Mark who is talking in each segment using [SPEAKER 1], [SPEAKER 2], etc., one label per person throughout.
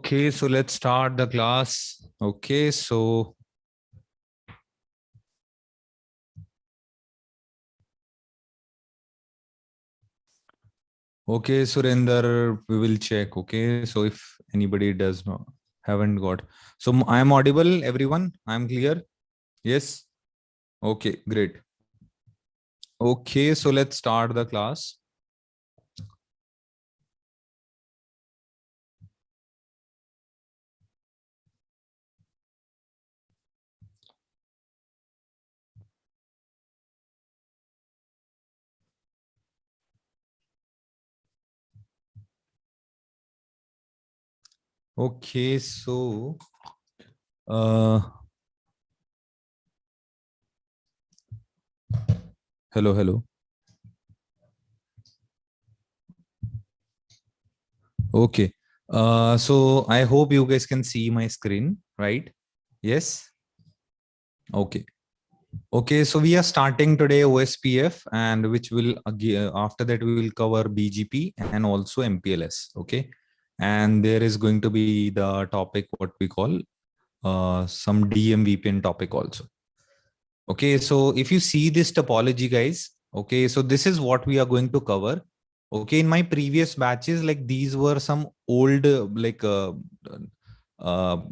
[SPEAKER 1] Okay, so let's start the class. Okay, so Surinder, we will check. Okay, so if anybody does not haven't got, so I am audible, everyone. I am clear. Yes. Okay, great. Okay, so let's start the class. Okay, so uh hello. Okay. So I hope you guys can see my screen, right? Yes. Okay. Okay, so we are starting today OSPF, and which will after that we will cover BGP and also MPLS. Okay, and there is going to be the topic what we call some DMVPN topic also. Okay, so if you see this topology, guys, okay, so this is what we are going to cover. Okay, in my previous batches, like these were some old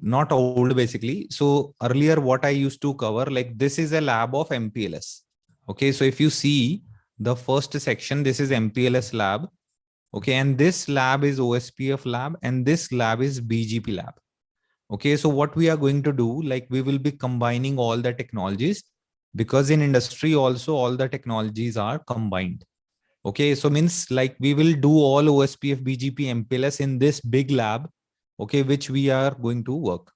[SPEAKER 1] not old basically. So earlier what I used to cover, like this is a lab of MPLS. Okay, so if you see the first section, this is MPLS lab. Okay, and this lab is OSPF lab and this lab is BGP lab. Okay, so what we are going to do, like we will be combining all the technologies, because in industry also all the technologies are combined. Okay, so means like we will do all OSPF, BGP, MPLS in this big lab, okay, which we are going to work.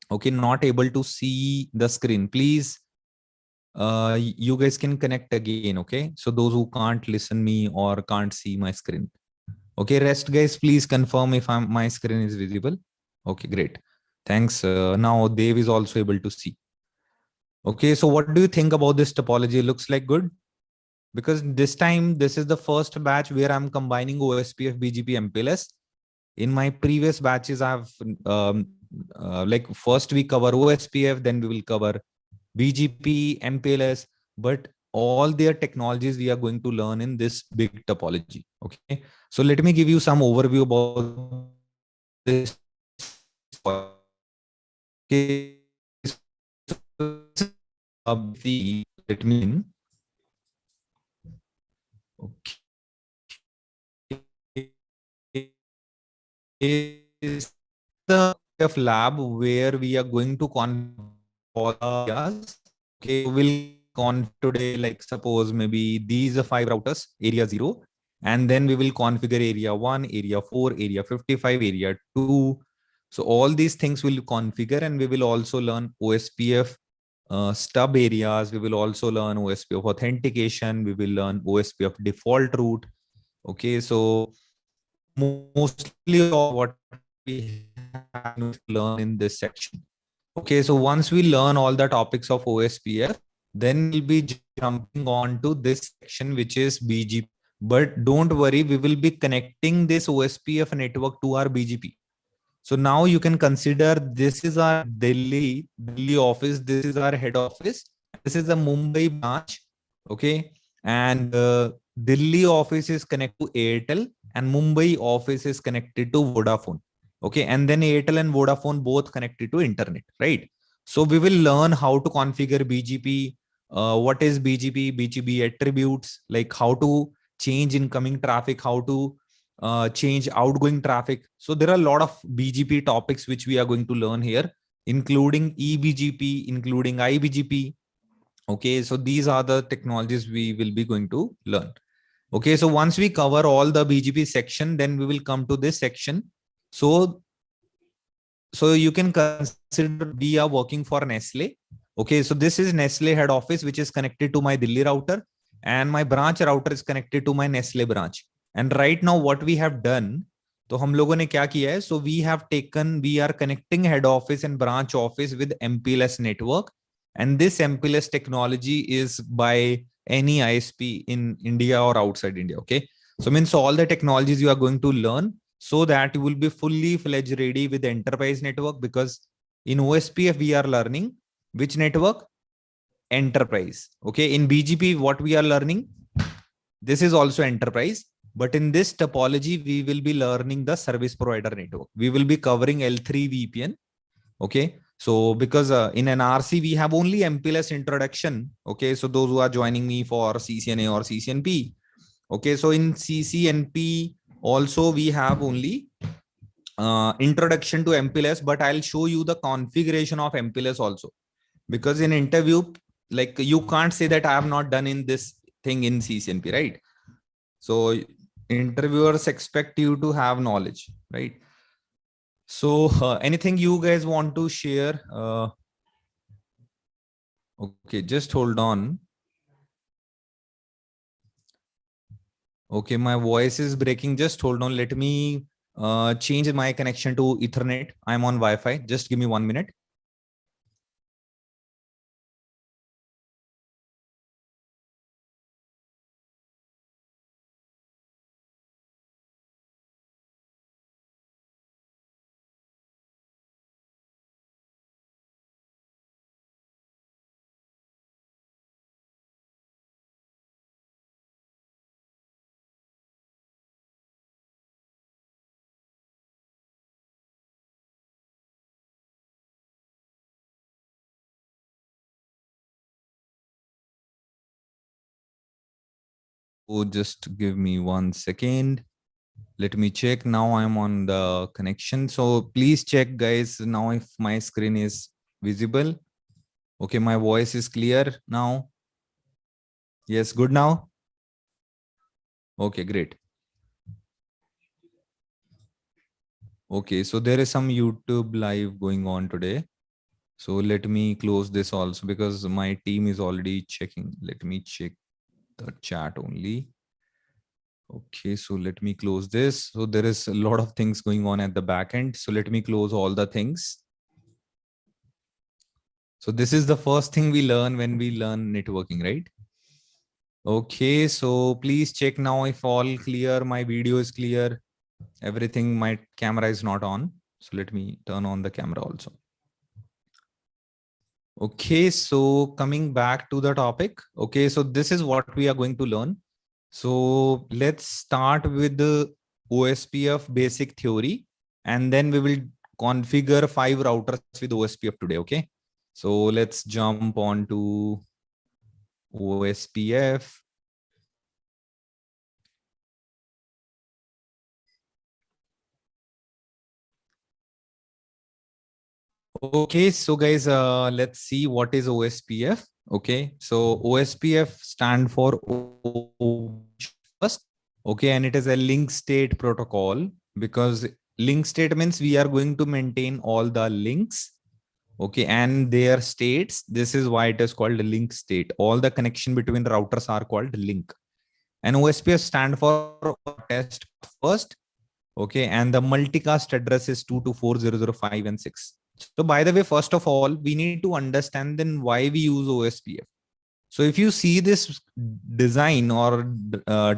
[SPEAKER 1] Okay, not able to see the screen, please. You guys can connect again. Okay, so those who can't listen me or can't see my screen. Okay, rest guys, please confirm if my screen is visible. Okay, great. Thanks. Now Dev is also able to see. Okay, so what do you think about this topology? Looks like good? Because this time, this is the first batch where I'm combining OSPF, BGP, MPLS. In my previous batches, I've like first we cover OSPF, then we will cover BGP, MPLS, but all their technologies we are going to learn in this big topology. Okay, so let me give you some overview about this. Okay, let me. Okay, is the lab where we are going to areas. Okay, we'll today, like suppose maybe these are 5 routers, area 0, and then we will configure area 1, area 4, area 55, area 2. So all these things will configure, and we will also learn OSPF stub areas. We will also learn OSPF authentication. We will learn OSPF default route. Okay, so mostly what we have to learn in this section. Okay, so once we learn all the topics of OSPF, then we'll be jumping on to this section, which is BGP. But don't worry, we will be connecting this OSPF network to our BGP. So now you can consider this is our Delhi office. This is our head office. This is the Mumbai branch. Okay, and Delhi office is connected to Airtel, and Mumbai office is connected to Vodafone. Okay, and then Airtel and Vodafone both connected to internet, right? So we will learn how to configure BGP. What is BGP? BGP attributes, like how to change incoming traffic, how to change outgoing traffic. So there are a lot of BGP topics which we are going to learn here, including eBGP, including iBGP. Okay, so these are the technologies we will be going to learn. Okay, so once we cover all the BGP section, then we will come to this section. So you can consider we are working for Nestle. Okay, so this is Nestle head office, which is connected to my Delhi router, and my branch router is connected to my Nestle branch. And right now what we have done, तो हम लोगों ने क्या किया है, so we are connecting head office and branch office with MPLS network, and this MPLS technology is by any ISP in India or outside India. Okay, so means all the technologies you are going to learn, so that you will be fully fledged ready with the enterprise network. Because in OSPF, we are learning which network? Enterprise. Okay. In BGP, what we are learning? This is also enterprise. But in this topology, we will be learning the service provider network. We will be covering L3 VPN. Okay. So because in an RC, we have only MPLS introduction. Okay. So those who are joining me for CCNA or CCNP. Okay. So in CCNP also, we have only introduction to MPLS, but I'll show you the configuration of MPLS also. Because in interview, like you can't say that I have not done in this thing in CCNP, right? So interviewers expect you to have knowledge, right? So anything you guys want to share? Okay, just hold on. Okay, my voice is breaking. Just hold on. Let me change my connection to Ethernet. I'm on Wi-Fi. Just give me 1 minute. Oh, just give me 1 second. Let me check. Now I'm on the connection. So please check, guys, now if my screen is visible. Okay, my voice is clear now. Yes, good now. Okay, great. Okay, so there is some YouTube live going on today. So let me close this also because my team is already checking. Let me check the chat only. Okay, so let me close this. So there is a lot of things going on at the back end. So let me close all the things. So this is the first thing we learn when we learn networking, right? Okay, so please check now if all clear. My video is clear. Everything, my camera is not on. So let me turn on the camera also. Okay, so coming back to the topic. Okay, so this is what we are going to learn. So let's start with the OSPF basic theory, and then we will configure 5 routers with OSPF today. Okay, so let's jump on to OSPF. Okay, so guys, let's see what is OSPF. Okay, so OSPF stand for first. Okay, and it is a link state protocol, because link state means we are going to maintain all the links. Okay, and their states. This is why it is called link state. All the connection between the routers are called link. And OSPF stand for test first. Okay, and the multicast address is 224.0.0.5 and 6. So by the way, first of all, we need to understand then why we use OSPF. So if you see this design or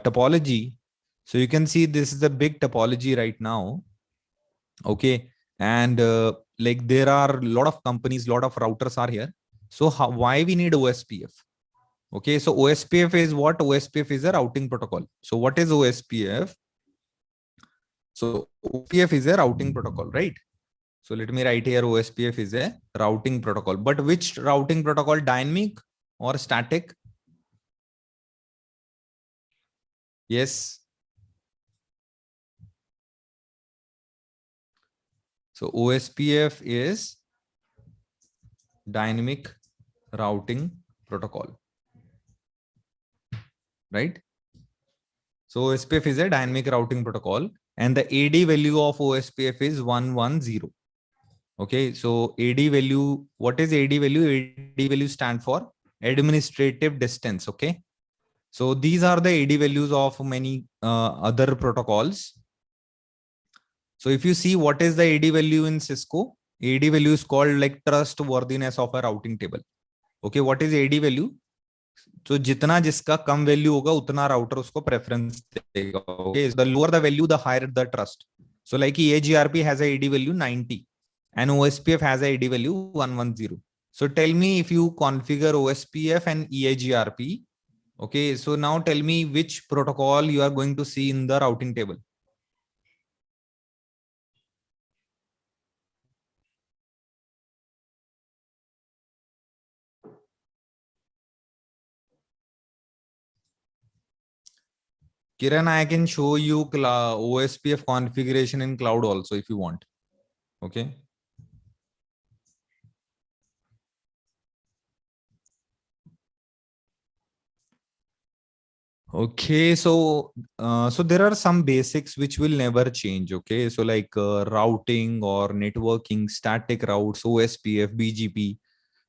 [SPEAKER 1] topology, so you can see this is a big topology right now. Okay, and like there are a lot of companies, lot of routers are here. So why we need OSPF? Okay, so OSPF is what? OSPF is a routing protocol. So what is OSPF? So OSPF is a routing protocol, right? So let me write here OSPF is a routing protocol. But which routing protocol? Dynamic or static? Yes. So OSPF is dynamic routing protocol, right? So OSPF is a dynamic routing protocol, and the AD value of OSPF is 110. Okay, so AD value, what is AD value? AD value stand for administrative distance. Okay, so these are the AD values of many other protocols. So if you see what is the AD value in Cisco, AD value is called like trustworthiness of a routing table. Okay, what is AD value? So जितना जिसका कम value होगा उतना router उसको preference देगा. Okay, the lower the value, the higher the trust. So like EAGRP has a AD value 90 and OSPF has a AD value 110. So tell me if you configure OSPF and EAGRP. Okay, so now tell me which protocol you are going to see in the routing table. Kiran, I can show you OSPF configuration in cloud also if you want. Okay. Okay, so there are some basics which will never change. Okay, so like routing or networking, static routes, OSPF, BGP.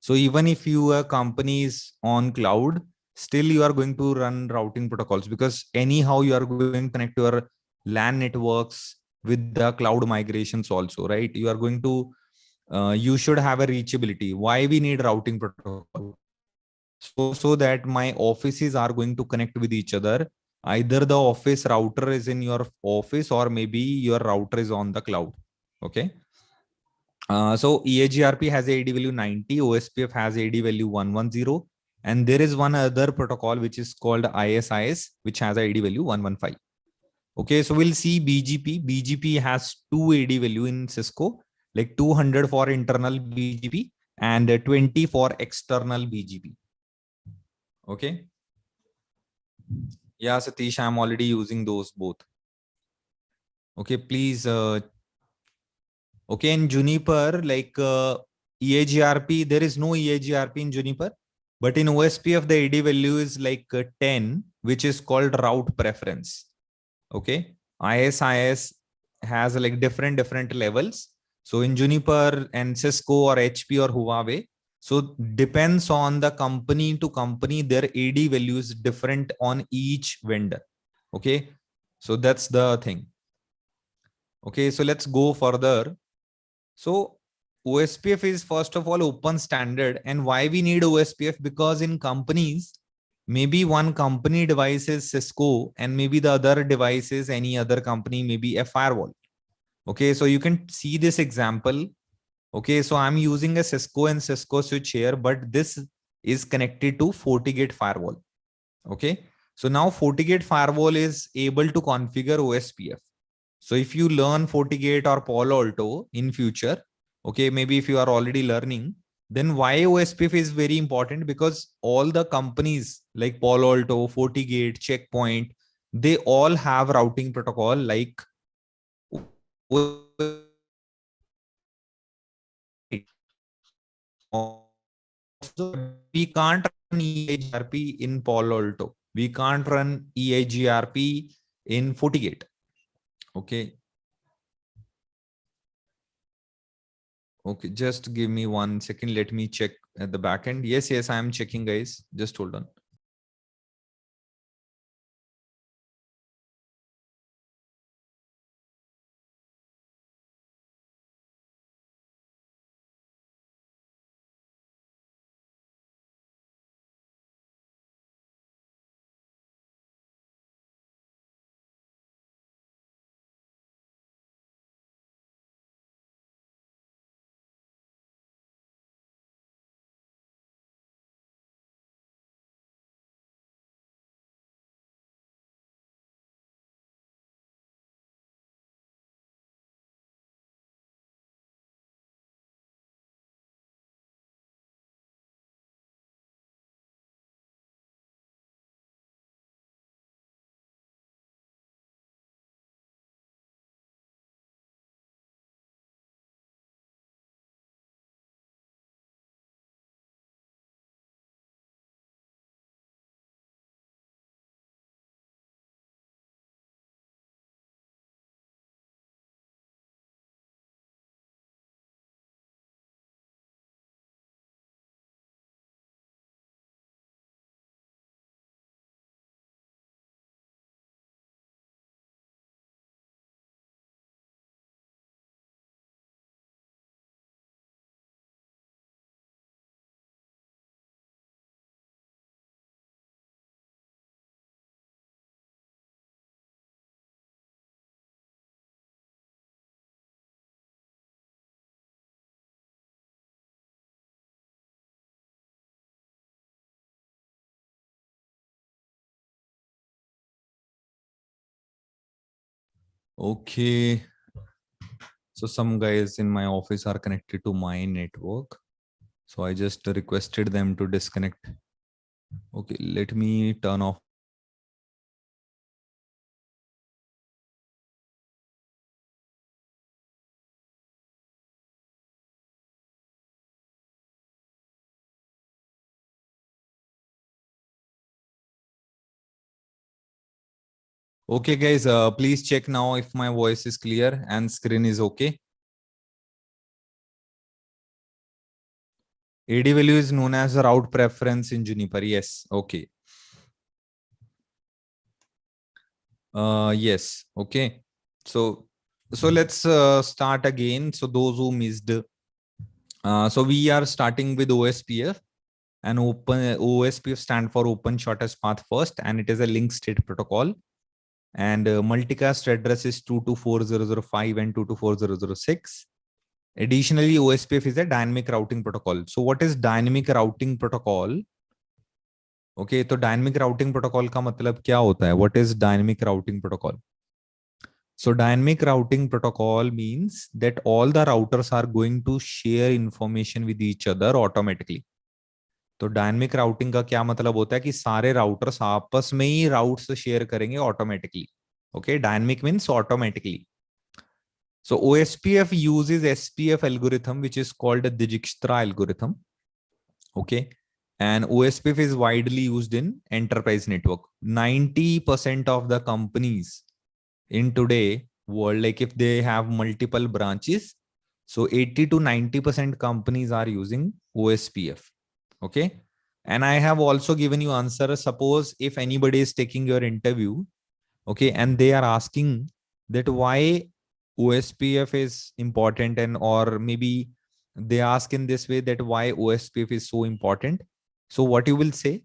[SPEAKER 1] So even if your company is on cloud, still you are going to run routing protocols because anyhow you are going to connect your LAN networks with the cloud migrations also, right? You are going to you should have a reachability. Why we need routing protocol? So that my offices are going to connect with each other. Either the office router is in your office or maybe your router is on the cloud. Okay. So EAGRP has a AD value 90, OSPF has AD value 110, and there is one other protocol which is called ISIS, which has a AD value 115. Okay, so we'll see BGP. BGP has two AD value in Cisco, like 200 for internal BGP and 20 for external BGP. Okay. Yeah, Satish, I'm already using those both. Okay, please. Okay, in Juniper, like EAGRP, there is no EAGRP in Juniper, but in OSPF, the AD value is like 10, which is called route preference. Okay, ISIS has like different levels. So in Juniper and Cisco or HP or Huawei, so depends on the company to company, their AD value is different on each vendor. Okay, so that's the thing. Okay, so let's go further. So OSPF is first of all open standard. And why we need OSPF? Because in companies, maybe one company device is Cisco and maybe the other device is any other company, maybe a firewall. Okay, so you can see this example. Okay, so I'm using a Cisco and Cisco switch here, but this is connected to FortiGate firewall. Okay, so now FortiGate firewall is able to configure OSPF. So if you learn FortiGate or Palo Alto in future, okay, maybe if you are already learning, then why OSPF is very important? Because all the companies like Palo Alto, FortiGate, Checkpoint, they all have routing protocol like we can't run EAGRP in Palo Alto. We can't run EAGRP in FortiGate. Okay. Okay, just give me 1 second. Let me check at the back end. Yes, I am checking, guys. Just hold on. Okay. So some guys in my office are connected to my network. So I just requested them to disconnect. Okay, let me turn off. Okay, guys, please check now if my voice is clear and screen is okay. AD value is known as a route preference in Juniper. Yes. Okay. Yes. Okay. So let's start again. So those who missed, so we are starting with OSPF, and OSPF stand for Open Shortest Path First, and it is a link state protocol. And multicast address is 224.0.0.5 and 224.0.0.6. Additionally, OSPF is a dynamic routing protocol. So what is dynamic routing protocol? Okay, तो dynamic routing protocol का मतलब क्या होता है? What is dynamic routing protocol? So dynamic routing protocol means that all the routers are going to share information with each other automatically. तो dynamic routing का क्या मतलब होता है कि सारे राउटर्स आपस में ही राउट्स शेयर करेंगे automatically. Okay, dynamic means automatically. So OSPF uses SPF algorithm, which is called the Dijkstra algorithm. Okay. And OSPF is widely used in enterprise network. 90% of the companies in today world, like if they have multiple branches, so 80 to 90% companies are using OSPF. Okay. And I have also given you answer. Suppose if anybody is taking your interview, okay, and they are asking that why OSPF is important, and or maybe they ask in this way that why OSPF is so important. So what you will say?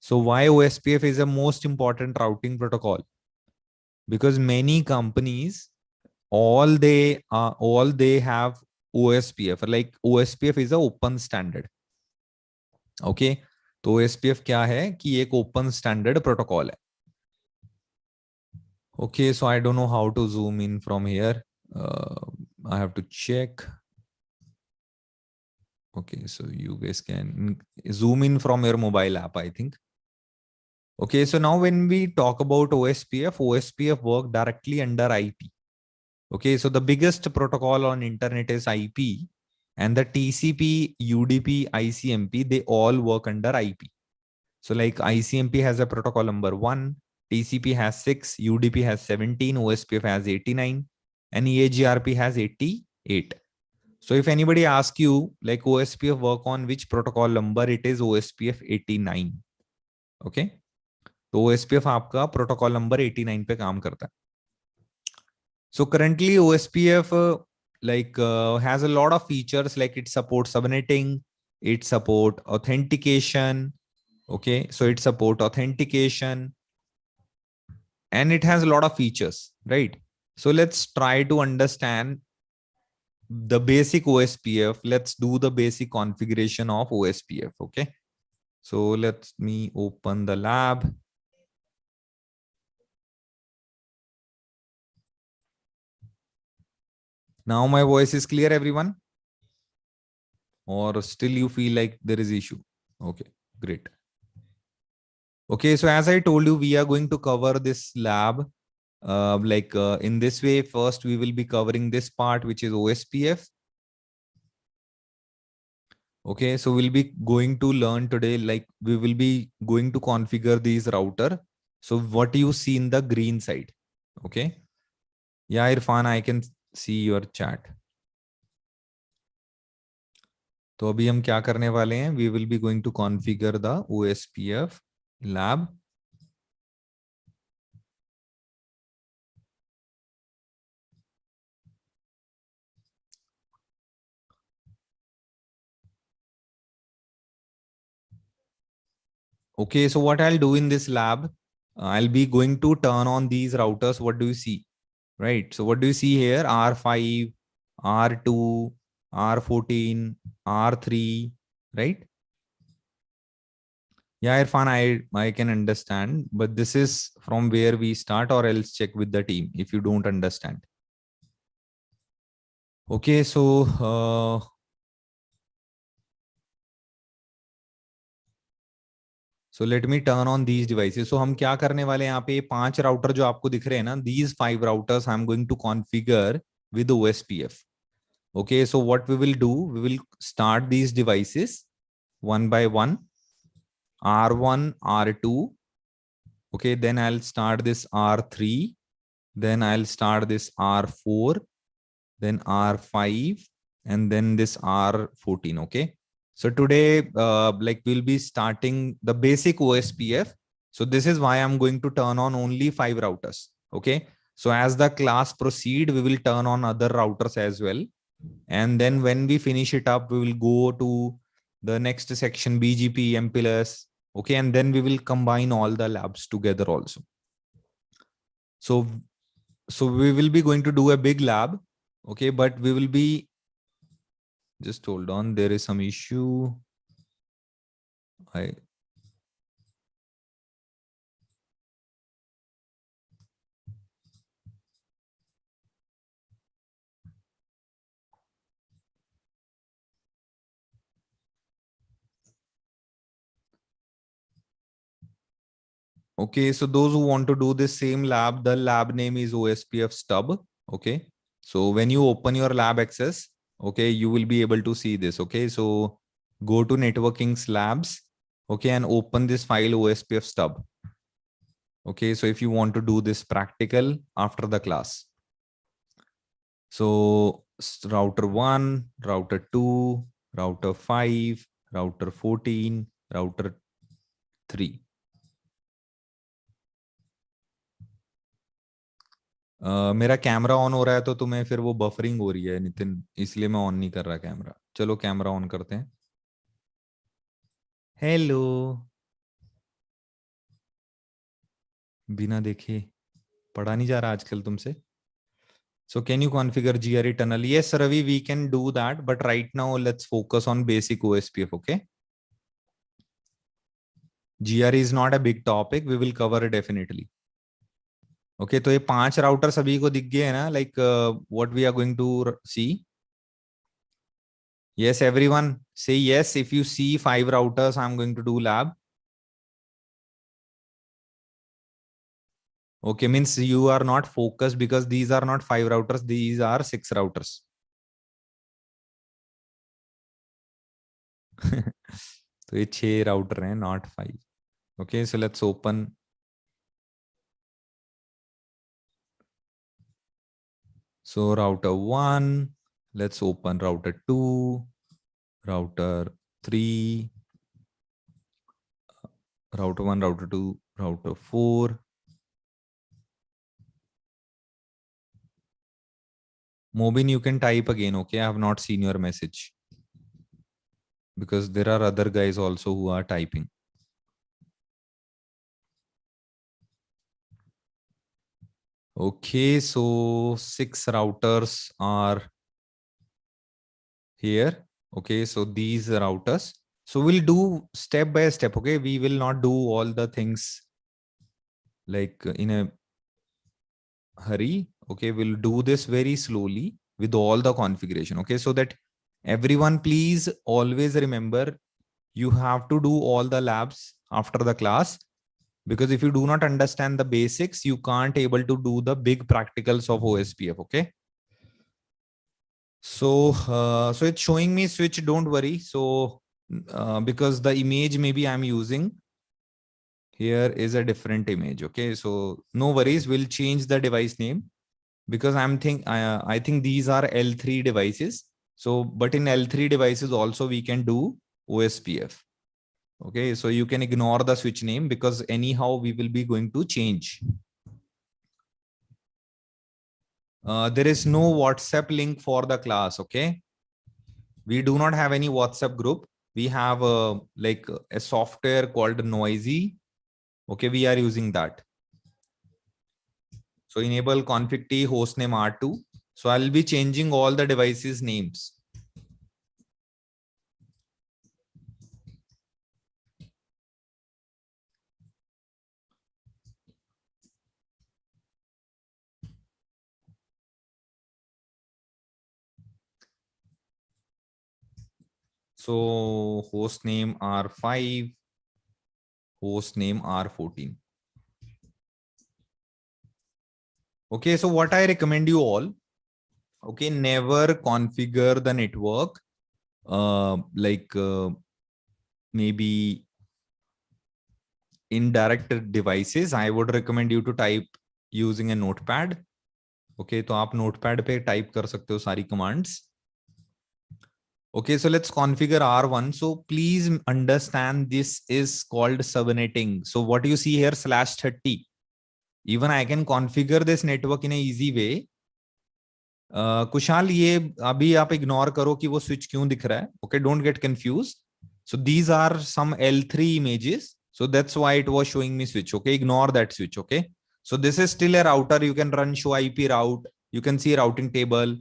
[SPEAKER 1] So why OSPF is the most important routing protocol? Because many companies, all they have OSPF. Like OSPF is a open standard. Okay, तो OSPF क्या है कि एक open standard protocol है. Okay, so I don't know how to zoom in from here. I have to check. Okay, so you guys can zoom in from your mobile app, I think. Okay, so now when we talk about OSPF work directly under IP. Okay, so the biggest protocol on internet is IP, and the TCP, UDP, ICMP, they all work under IP. So like ICMP has a protocol number 1, TCP has 6, UDP has 17, OSPF has 89, and EAGRP has 88. So if anybody asks you like OSPF work on which protocol number, it is OSPF 89. Okay, तो OSPF आपका protocol number 89 पे काम करता है. So currently OSPF has a lot of features, like it supports subnetting, it support authentication. Okay, so it support authentication, and it has a lot of features, right? So let's try to understand the basic OSPF. Let's do the basic configuration of OSPF. Okay, so let me open the lab. Now my voice is clear, everyone? Or still you feel like there is issue? Okay, great. Okay, so as I told you, we are going to cover this lab in this way. First, we will be covering this part, which is OSPF. Okay, so we'll be going to learn today, like we will be going to configure these router. So what you see in the green side? Okay. Yeah, Irfan, I can see your chat. तो अभी हम क्या करने वाले हैं? We will be going to configure the OSPF lab. Okay, so what I'll do in this lab, I'll be going to turn on these routers. What do you see? Right. So what do you see here? R5, R2, R14, R3, right? Yeah, Irfan, I can understand, but this is from where we start, or else check with the team if you don't understand. Okay, so let me turn on these devices. So हम क्या करने वाले हैं यहाँ पे 5 router जो आपको दिख रहे हैं ना, these 5 routers I'm going to configure with OSPF. Okay, so what we will do, we will start these devices one by one, R1, R2. Okay, then I'll start this R3, then I'll start this R4, then R5, and then this R14. Okay. So today, like we'll be starting the basic OSPF. So this is why I'm going to turn on only 5 routers. Okay. So as the class proceed, we will turn on other routers as well. And then when we finish it up, we will go to the next section, BGP MPLS. Okay. And then we will combine all the labs together also. So we will be going to do a big lab. Okay. But we will be, just hold on. There is some issue. Okay, so those who want to do this same lab, the lab name is OSPF stub. Okay, so when you open your lab access, okay, you will be able to see this. Okay, so go to networking's labs, okay, and open this file OSPF stub. Okay, so if you want to do this practical after the class. So router 1, router 2, router 5, router 14, router 3. मेरा camera on हो रहा है तो तुम्हें फिर वो buffering हो रही है नितिन, इसलिए मैं ऑन नहीं कर रहा कैमरा. चलो कैमरा ऑन करते हैं. हेलो. बिना देखे पढ़ा नहीं जा रहा आजकल तुमसे. So can you configure GRE tunnel? Yes, Ravi, we can do that. But right now, let's focus on basic OSPF, okay? GRE is not a big topic. We will cover it definitely. Okay, तो ये 5 router सभी को दिख गए हैं ना? Like what we are going to see? Yes, everyone say yes. If you see 5 routers, I'm going to do lab. Okay, means you are not focused because these are not 5 routers, these are 6 routers. तो ये 6 router हैं, not 5. Okay, so let's open. So router 1, let's open router 2, router 3, router 1, router 2, router 4. Mobin, you can type again, okay? I have not seen your message. Because there are other guys also who are typing. Okay, so 6 routers are here. Okay, so these routers. So we'll do step by step. Okay, we will not do all the things like in a hurry. Okay, we'll do this very slowly with all the configuration. Okay, so that everyone, please always remember you have to do all the labs after the class, because if you do not understand the basics, you can't able to do the big practicals of OSPF. Okay. So so it's showing me switch, don't worry. So because the image maybe I'm using here is a different image. Okay, so no worries, we'll change the device name because I think these are L3 devices. So but in L3 devices also we can do OSPF. Okay, so you can ignore the switch name because anyhow we will be going to change. There is no WhatsApp link for the class. Okay, we do not have any WhatsApp group. We have like a software called Noisy. Okay, we are using that. So enable config T hostname R2. So I'll be changing all the devices names. So host name R5, host name R14. Okay, so what I recommend you all, okay, never configure the network maybe in direct devices. I would recommend you to type using a notepad. Okay, तो आप notepad पे type कर सकते हो सारी commands. Okay, so let's configure R1. So please understand this is called subnetting. So what you see here /30. Even I can configure this network in a easy way. Kushal ये अभी आप इग्नोर करो कि वो स्विच क्यों दिख रहा है. Okay, don't get confused. So these are some L3 images. So that's why it was showing me switch. Okay, ignore that switch. Okay, so this is still a router. You can run show IP route. You can see routing table.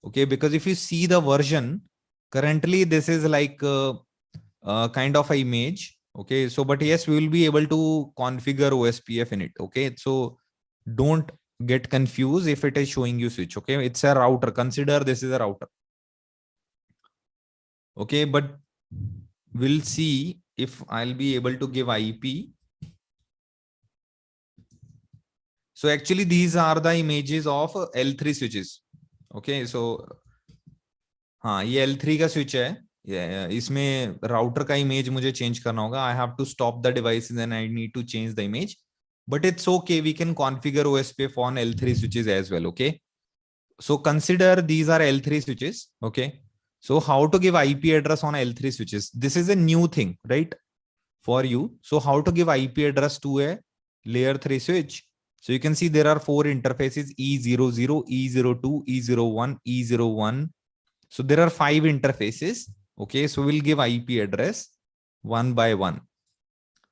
[SPEAKER 1] Okay, because if you see the version currently, this is like kind of a image. Okay, so but yes, we will be able to configure OSPF in it. Okay, so don't get confused if it is showing you switch. Okay, it's a router. Consider this is a router. Okay, but we'll see if I'll be able to give IP. So actually these are the images of L3 switches. Okay, so हाँ ये L3 का switch है. इसमें router का image मुझे change करना होगा. I have to stop the device and I need to change the image. But it's okay. We can configure OSPF on L3 switches as well. Okay. So consider these are L3 switches. Okay. So how to give IP address on L3 switches? This is a new thing, right? For you. So how to give IP address to a layer 3 switch? So you can see there are 4 interfaces: E00, E02, E01, E01. So there are 5 interfaces. Okay. So we'll give IP address one by one.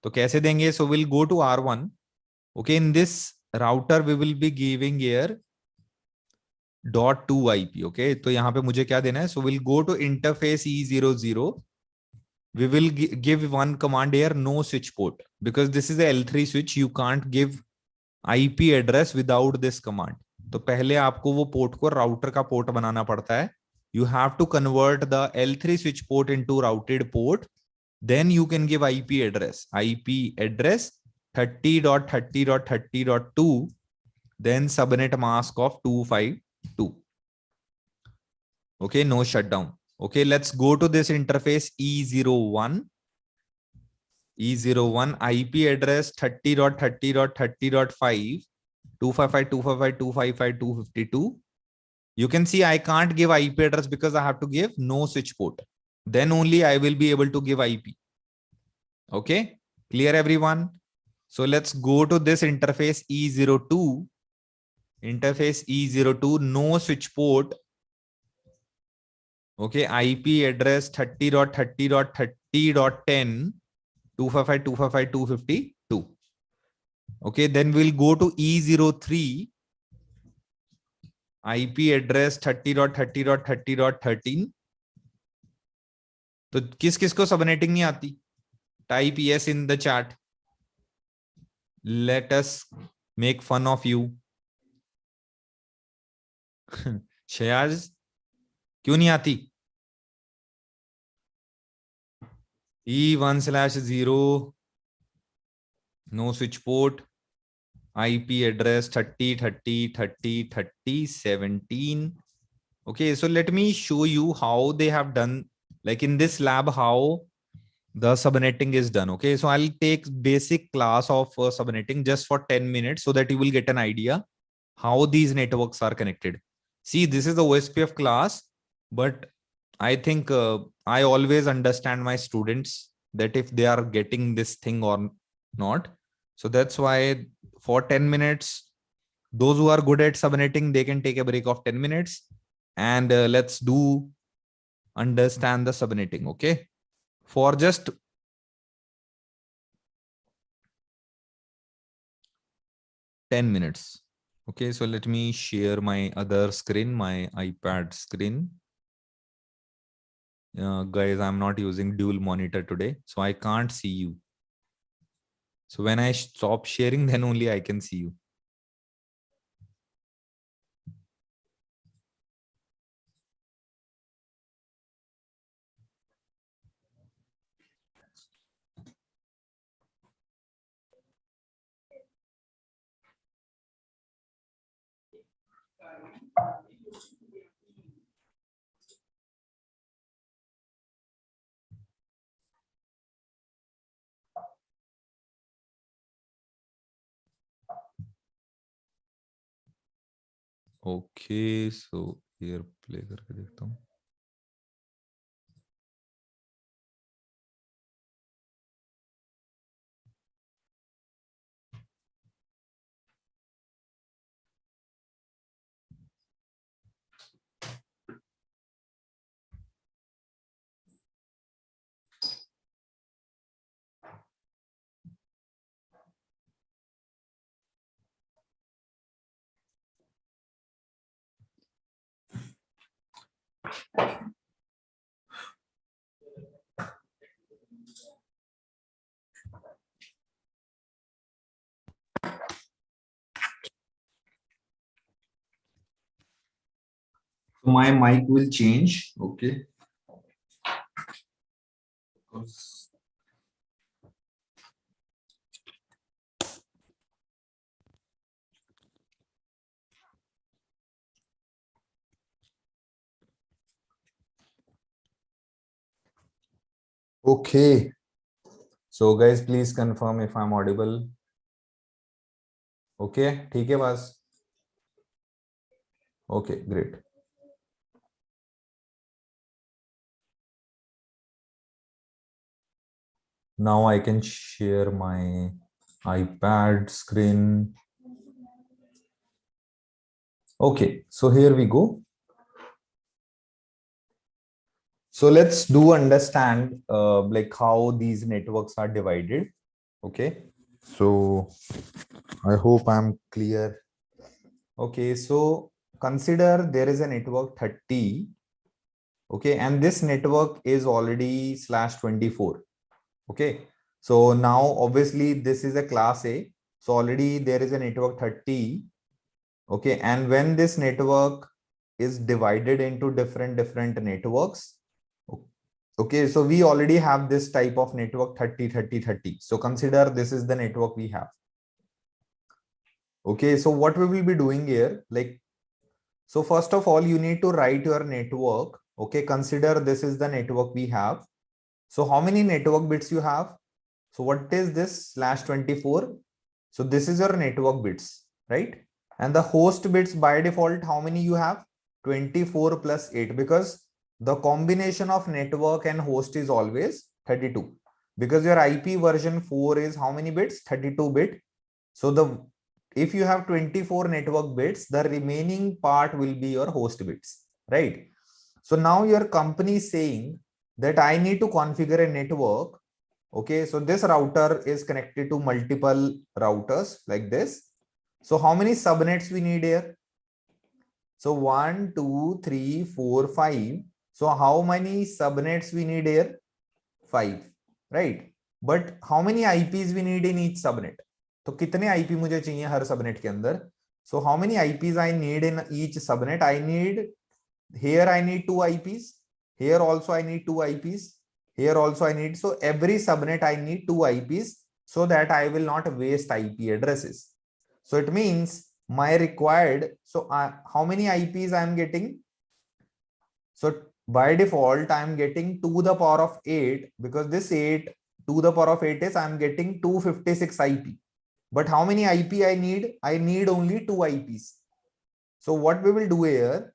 [SPEAKER 1] तो कैसे देंगे? So we'll go to R1. Okay, in this router we will be giving here .2 IP. Okay, तो यहाँ पे मुझे क्या देना है? So we'll go to interface E00. We will give one command here, no switch port, because this is a L3 switch. You can't give IP address without this command. तो पहले आपको वो पोर्ट को राउटर का port बनाना पड़ता है. You have to convert the L3 switch port into routed port. Then you can give IP address. IP address 30.30.30.2, then subnet mask of 252. Okay, no shutdown. Okay, let's go to this interface E01. E01 IP address 30.30.30.5, 255.255.255.252. You can see I can't give IP address because I have to give no switch port. Then only I will be able to give IP. Okay, clear everyone? So let's go to this interface E02. Interface E02, no switch port. Okay, IP address 30.30.30.10, 255.255.252. Okay, then we'll go to E03. IP address 30.30.30.13. तो किस किस को subnetting नहीं आती? Type yes in the chat. Let us make fun of you. शयाज क्यों नहीं आती? E1/0, no switch port, IP address 30.30.30.30.17. Okay, so let me show you how they have done, like in this lab, how the subnetting is done. Okay, so I'll take basic class of subnetting just for 10 minutes so that you will get an idea how these networks are connected. See, this is the OSPF class, but I think I always understand my students that if they are getting this thing or not. So that's why for 10 minutes, those who are good at subnetting, they can take a break of 10 minutes and let's do understand the subnetting. Okay. For just 10 minutes. Okay. So let me share my other screen, my iPad screen. Guys, I'm not using dual monitor today, so I can't see you. So when I stop sharing, then only I can see you. Okay so air play करके देखता हूँ. My mic will change. Okay. Okay. So guys, please confirm if I'm audible. Okay. ठीक है बस. Okay, great. Now I can share my iPad screen. Okay, so here we go. So let's do understand like how these networks are divided. Okay, so I hope I'm clear. Okay, so consider there is a network 30. Okay, and this network is already /24. Okay, so now obviously this is a class A. So already there is a network 30. Okay, and when this network is divided into different networks. Okay, so we already have this type of network 30, 30, 30. So consider this is the network we have. Okay, so what we will be doing here, like, so first of all, you need to write your network. Okay, consider this is the network we have. So how many network bits you have? So what is this /24? So this is your network bits, right? And the host bits by default, how many you have? 24 plus 8, because the combination of network and host is always 32, because your IP version 4 is how many bits? 32 bit. So if you have 24 network bits, the remaining part will be your host bits, right? So now your company is saying that I need to configure a network. Okay, so this router is connected to multiple routers like this. So how many subnets we need here? So 1, 2, 3, 4, 5. So how many subnets we need here? 5, right? But how many IPs we need in each subnet? तो कितने IP मुझे चाहिए हर subnet के अंदर? So how many IPs I need in each subnet? I need here I need 2 IPs. Here also I need 2 IPs. Here also I need. So every subnet I need 2 IPs so that I will not waste IP addresses. So it means my required. So how many IPs I am getting? So by default, I am getting to the power of 8, because this 8 to the power of 8 is I am getting 256 IP. But how many IP I need? I need only 2 IPs. So what we will do here?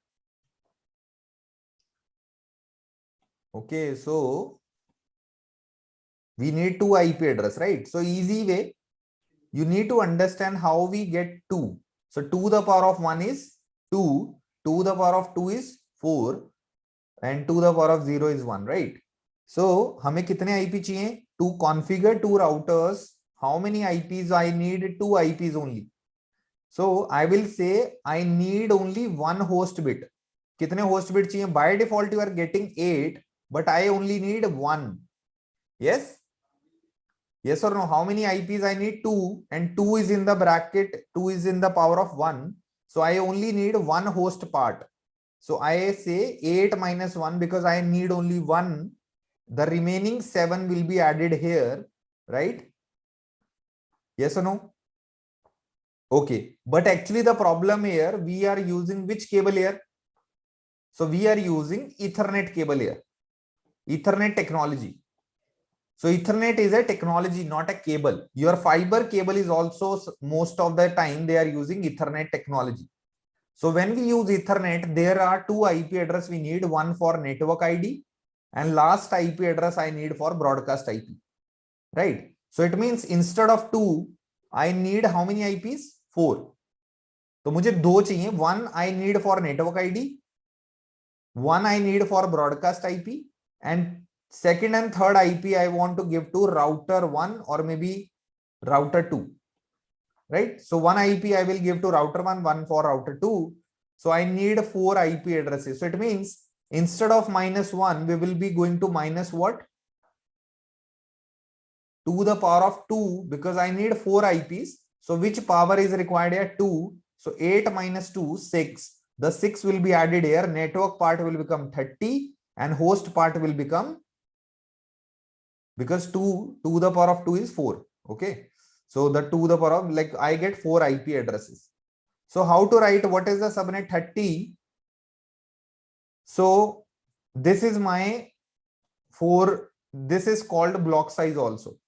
[SPEAKER 1] Okay, so we need 2 IP address, right? So easy way, you need to understand how we get 2. So 2 to the power of 1 is 2, 2 to the power of 2 is 4, and 2 to the power of 0 is 1, right? So हमें कितने IP चाहिए? To configure 2 routers, how many IPs I need? 2 IPs only. So I will say I need only 1 host bit. कितने host bit चाहिए? By default you are getting 8, but I only need 1. Yes? Yes or no? How many IPs I need? 2, and 2 is in the bracket, 2 is in the power of 1. So I only need 1 host part. So I say 8 minus 1, because I need only 1. The remaining 7 will be added here, right? Yes or no? Okay, but actually the problem here, we are using which cable here? So we are using Ethernet cable here, Ethernet technology. So Ethernet is a technology, not a cable. Your fiber cable is also, most of the time they are using Ethernet technology. So when we use Ethernet, there are two IP address we need, one for network ID and last IP address I need for broadcast IP, right? So it means instead of two, I need how many IPs? 4. तो मुझे दो चाहिए, one I need for network ID, one I need for broadcast IP, and second and third IP I want to give to router 1 or maybe router 2, right? So one IP I will give to router 1, one for router 2. So I need 4 IP addresses. So it means instead of -1, we will be going to minus what? To the power of 2, because I need 4 IPs. So which power is required here? 2. So 8 minus 2, 6. The 6 will be added here. Network part will become 30 and host part will become, because 2 to the power of 2 is 4. Okay. So the 2 to the power of, like, I get 4 IP addresses. So how to write, what is the subnet 30? So this is my 4. This is called block size also.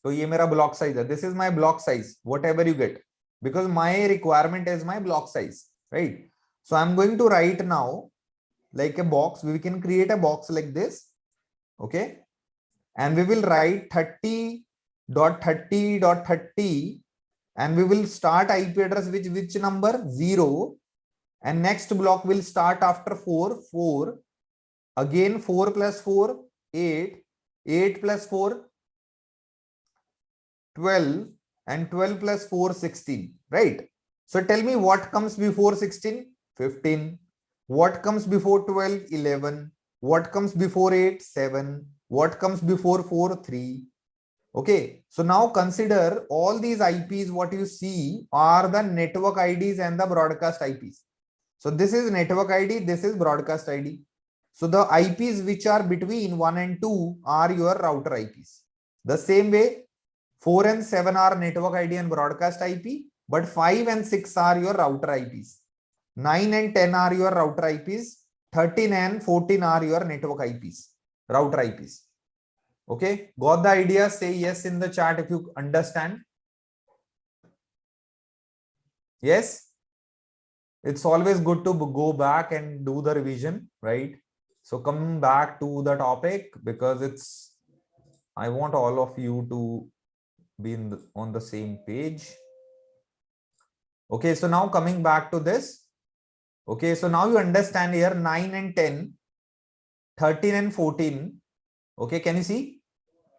[SPEAKER 1] So ये मेरा block size है. This is my block size, whatever you get, because my requirement is my block size, right? So I'm going to write now like a box. We can create a box like this, okay? And we will write 30.30.30, and we will start IP address which number? 0, and next block will start after 4, again 4 plus 4, 8, 8 plus 4, 12, and 12 plus 4, 16, right? So tell me what comes before 16? 15. What comes before 12? 11. What comes before 8? 7. What comes before 4? 3. Okay. So now consider all these IPs, what you see are the network IDs and the broadcast IPs. So this is network ID, this is broadcast ID. So the IPs which are between 1 and 2 are your router IPs. The same way, 4 and 7 are network ID and broadcast IP, but 5 and 6 are your router IPs. 9 and 10 are your router IPs. 13 and 14 are your network IPs, router IPs. Okay, got the idea? Say yes in the chat if you understand. Yes, it's always good to go back and do the revision, right? So come back to the topic, because I want all of you to be on the same page. Okay, so now coming back to this. Okay, so now you understand here 9 and 10, 13 and 14. Okay, can you see?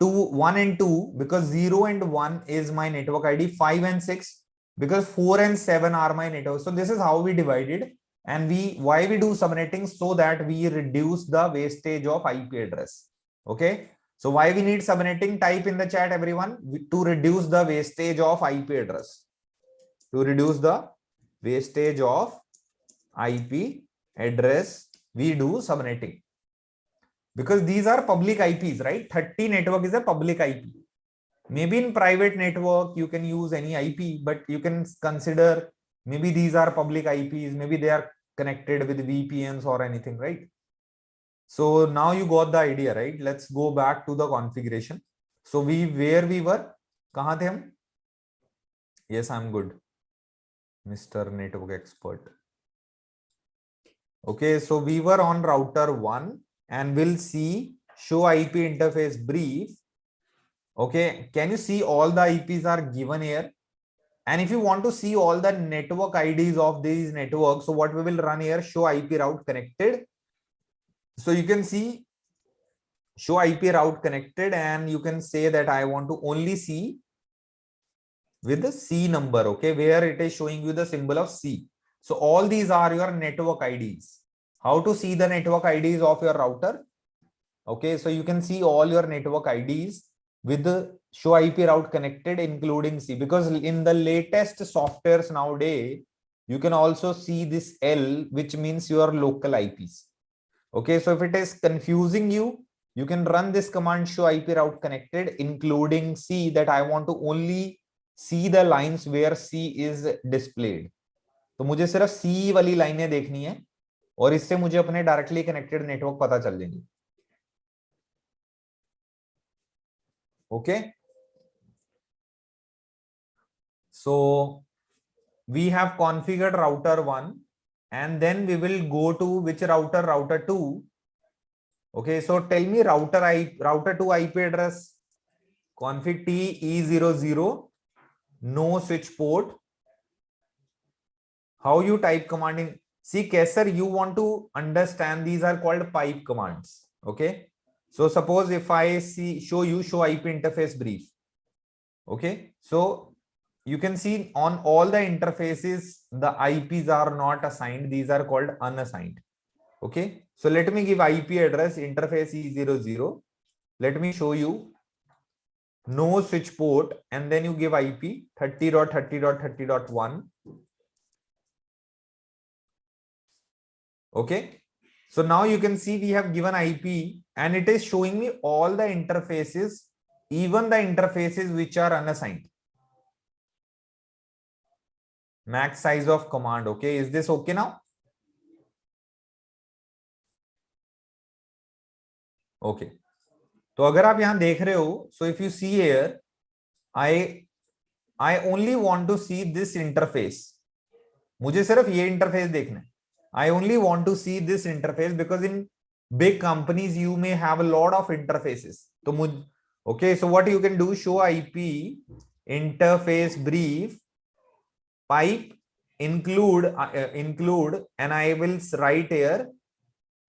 [SPEAKER 1] 2, 1 and 2, because 0 and 1 is my network ID. 5 and 6, because 4 and 7 are my network. So this is how we divided. And why we do subnetting? So that we reduce the wastage of IP address. Okay, so why we need subnetting? Type in the chat, everyone. To reduce the wastage of IP address. To reduce the wastage of IP address, we do subnetting. Because these are public IPs, right? 30 network is a public IP. Maybe in private network, you can use any IP, but you can consider maybe these are public IPs. Maybe they are connected with VPNs or anything, right? So now you got the idea, right? Let's go back to the configuration. So where we were? Kahan the hum? Yes, I'm good, Mr. Network Expert. Okay, so we were on router 1 and we'll see show IP interface brief. Okay, can you see all the IPs are given here? And if you want to see all the network IDs of these networks, so what we will run here, show IP route connected. So you can see show IP route connected, and you can say that I want to only see with the C number, okay, where it is showing you the symbol of C. So all these are your network IDs. How to see the network IDs of your router? Okay, so you can see all your network IDs with the show IP route connected, including C, because in the latest softwares nowadays, you can also see this L, which means your local IPs. Okay, so if it is confusing you, you can run this command show IP route connected, including C, that I want to only see the lines where C is displayed. तो मुझे सिर्फ C वाली लाइनें देखनी है और इससे मुझे अपने डायरेक्टली कनेक्टेड नेटवर्क पता चल जाएंगे. Okay. So we have configured router 1 and then we will go to which router 2. Okay, so tell me router 2 IP address, config T E00, no switch port. How you type command in? See, Kesar, you want to understand these are called pipe commands. Okay, so suppose if I show IP interface brief. Okay, so you can see on all the interfaces the IPs are not assigned, these are called unassigned. Okay, so let me give IP address interface E00. Let me show you no switch port and then you give IP 30.30.30.1. Okay, so now you can see we have given IP and it is showing me all the interfaces, even the interfaces which are unassigned. Max size of command. Okay, is this okay now? Okay, तो अगर आप यहां देख रहे हो, so if you see here, I only want to see this interface. मुझे सिर्फ ये इंटरफेस देखना है. I only want to see this interface because in big companies you may have a lot of interfaces. तो okay, so what you can do, show IP interface brief pipe include and I will write here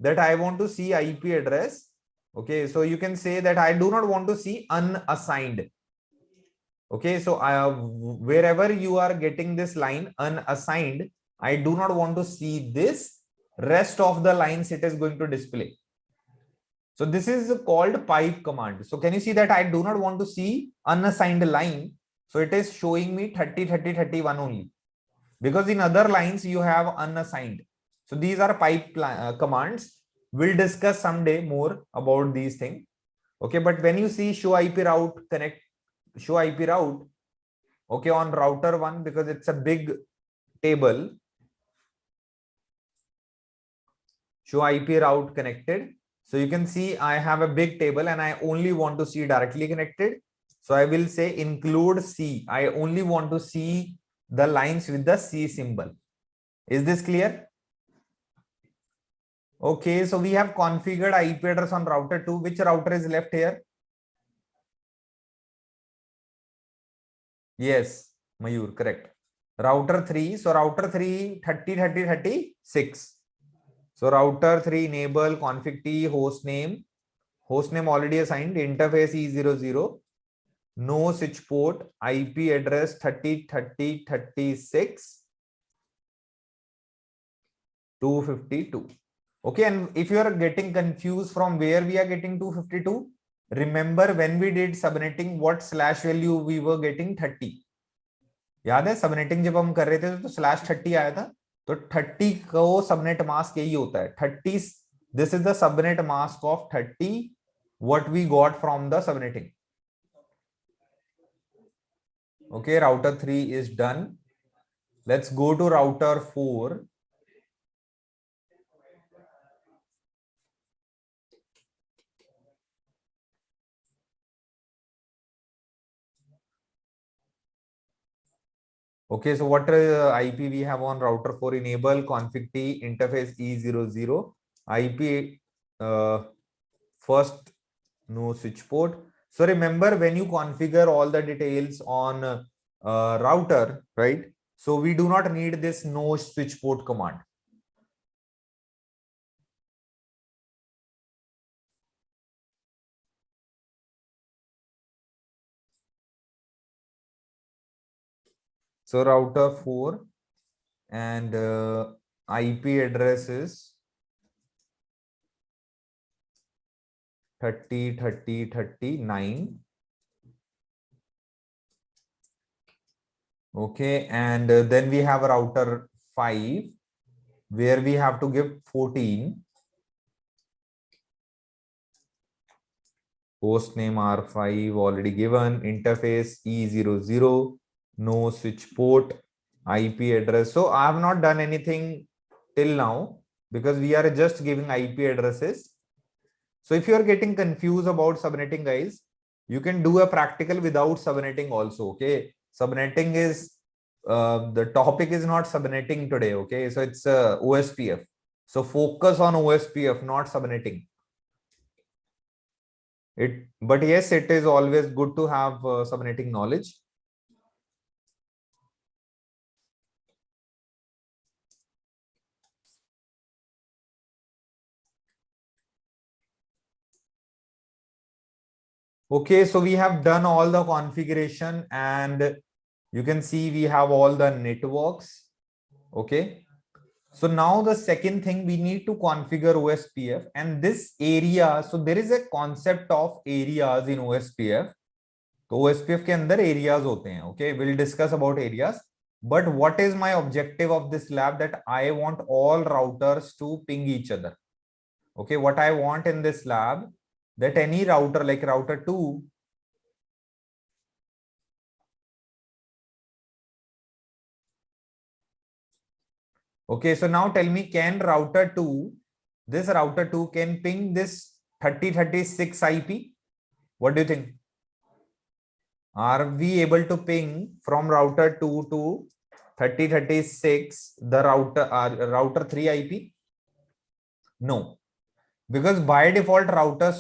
[SPEAKER 1] that I want to see IP address. Okay, so you can say that I do not want to see unassigned. Okay, so wherever you are getting this line unassigned, I do not want to see this. Rest of the lines it is going to display. So this is called pipe command. So can you see that I do not want to see unassigned line? So it is showing me 30, 30, 31 only. Because in other lines you have unassigned. So these are pipe commands. We'll discuss someday more about these things. Okay, but when you see show IP route connect, show IP route, okay, on router 1, because it's a big table, show IP route connected. So you can see I have a big table and I only want to see directly connected. So I will say include C. I only want to see the lines with the C symbol. Is this clear? Okay, so we have configured IP address on router 2. Which router is left here? Yes, Mayur, correct. Router 3. So router 3, 30, 30, 36. So router 3 enable config T host name already assigned, interface E00, no switch port, IP address 30, 30, 36, 252. Okay, and if you are getting confused from where we are getting 252, remember when we did subnetting, what slash value we were getting? 30. याद है subnetting जब हम कर रहे थे तो slash 30 आया था, तो 30 को सबनेट मास्क यही होता है 30. This is the subnet mask of 30 what we got from the subnetting. Okay, router 3 is done. Let's go to router 4. Okay, so what IP we have on router 4? Enable config T interface E00 IP first no switch port. So remember when you configure all the details on router, right? So we do not need this no switch port command. So router 4 and IP address is 30, 30, 39. Okay, and then we have router 5 where we have to give 14. Host name R5 already given, interface E00, No switch port, IP address. So I have not done anything till now because we are just giving IP addresses. So if you are getting confused about subnetting, guys, you can do a practical without subnetting also. Okay, subnetting is the topic is not subnetting today. Okay, so it's OSPF. So focus on OSPF, not subnetting. But yes, it is always good to have subnetting knowledge. Okay, so we have done all the configuration and you can see we have all the networks. Okay. So now the second thing, we need to configure OSPF and this area. So there is a concept of areas in OSPF. तो OSPF के अंदर areas होते हैं. Okay, we'll discuss about areas. But what is my objective of this lab? That I want all routers to ping each other. Okay, what I want in this lab, that any router like router 2. Okay, so now tell me, can router 2, this router 2 can ping this 3036 IP? What do you think? Are we able to ping from router 2 to 3036 the router 3 IP? No, because by default router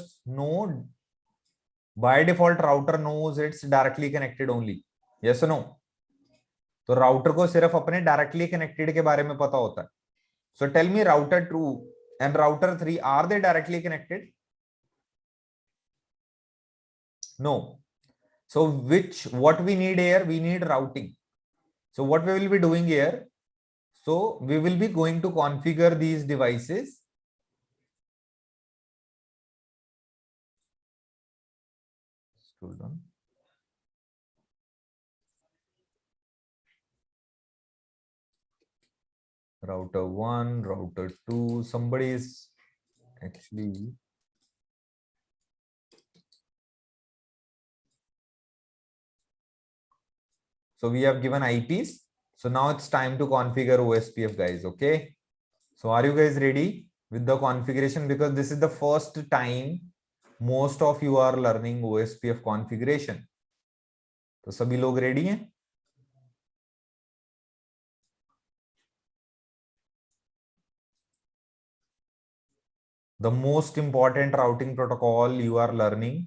[SPEAKER 1] knows it's directly connected only. Yes or no? तो router को सिर्फ अपने directly connected के बारे में पता होता है. So tell me, router 2 and router 3, are they directly connected? No. So what we need here? We need routing. So what we will be doing here? So we will be going to configure these devices. Hold on. Router 1, router 2, somebody is actually. So we have given IPs. So now it's time to configure OSPF, guys. Okay. So are you guys ready with the configuration? Because this is the first time most of you are learning OSPF configuration. तो सभी लोग ready हैं? The most important routing protocol you are learning.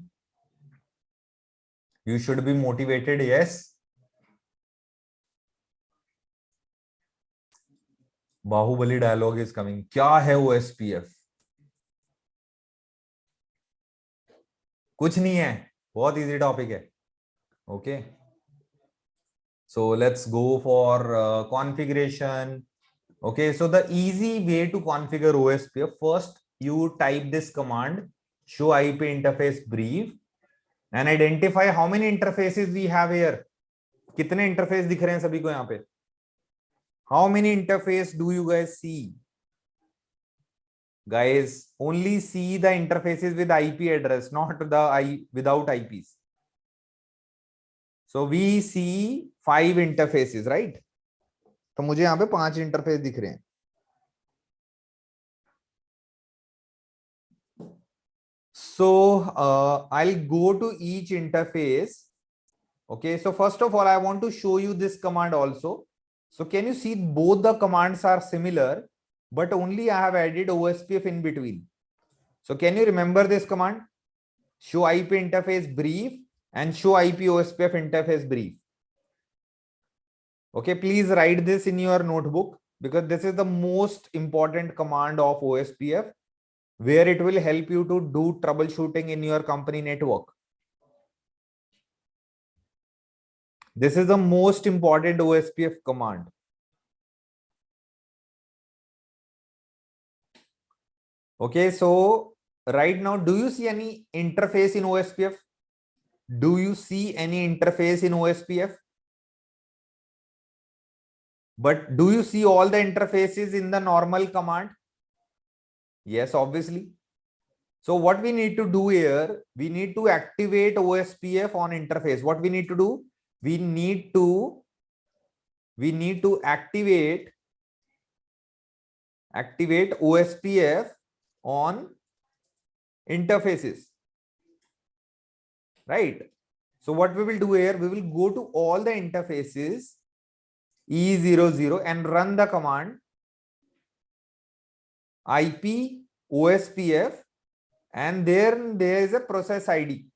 [SPEAKER 1] You should be motivated. Yes. Baahubali dialogue is coming. क्या है OSPF? कुछ नहीं है, बहुत easy topic है. Okay. So let's go for configuration. Okay, so the easy way to configure OSPF, first you type this command, show IP interface brief, and identify how many interfaces we have here. कितने interface दिख रहे हैं सभी को यहाँ पे? How many interface do you guys see? Guys, only see the interfaces with IP address, not the without IPs. So we see 5 interfaces, right? तो मुझे यहाँ पे 5 इंटरफेस दिख रहे हैं. So I'll go to each interface. Okay, so first of all, I want to show you this command also. So can you see both the commands are similar, but only I have added OSPF in between. So can you remember this command? Show IP interface brief and show IP OSPF interface brief. Okay, please write this in your notebook because this is the most important command of OSPF, where it will help you to do troubleshooting in your company network. This is the most important OSPF command. Okay, so right now, do you see any interface in OSPF? Do you see any interface in OSPF? But do you see all the interfaces in the normal command? Yes, obviously. So what we need to do here, we need to activate OSPF on interface. What we need to do? we need to activate OSPF on interfaces, right? So what we will do here, we will go to all the interfaces E00 and run the command IP OSPF, and there is a process ID.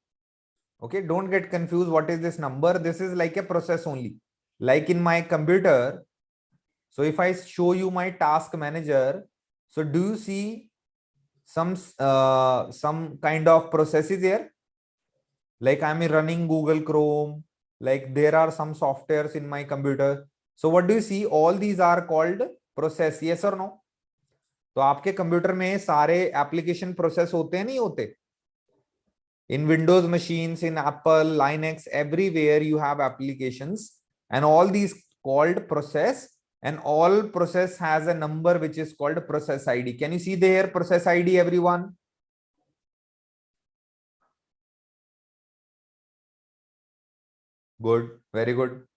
[SPEAKER 1] Okay, don't get confused. What is this number? This is like a process only, like in my computer. So if I show you my task manager, so do you see some kind of processes here? Like I'm running Google Chrome, like there are some softwares in my computer. So what do you see? All these are called process, yes or no? तो आपके computer में सारे application process होते हैं, नहीं होते? In Windows machines, in Apple, Linux, everywhere you have applications, and all these called process, and all process has a number which is called process ID. Can you see there process ID, everyone? Good, very good.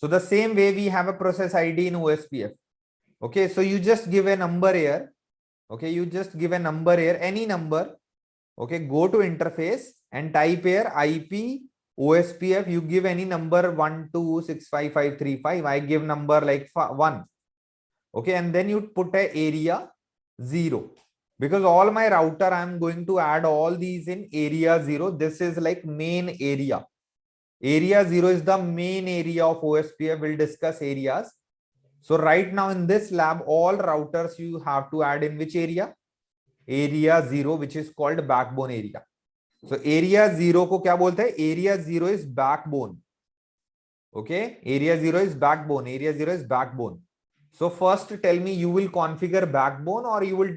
[SPEAKER 1] So the same way we have a process ID in OSPF. Okay, so you just give a number here. Okay, you just give a number here, any number. Okay, go to interface and type here IP OSPF. You give any number 1265535. I give number like 1. Okay, and then you put a area 0, because all my router I'm going to add all these in area 0. This is like main area. Area 0 is the main area of OSPF. We'll discuss areas. So right now in this lab, all routers you have to add in which area? Area 0, which is called backbone area. So area 0 को क्या बोलते हैं? Area 0 is backbone. Okay, area 0 is backbone. Area 0 is backbone. So first tell me, you will configure backbone or you will,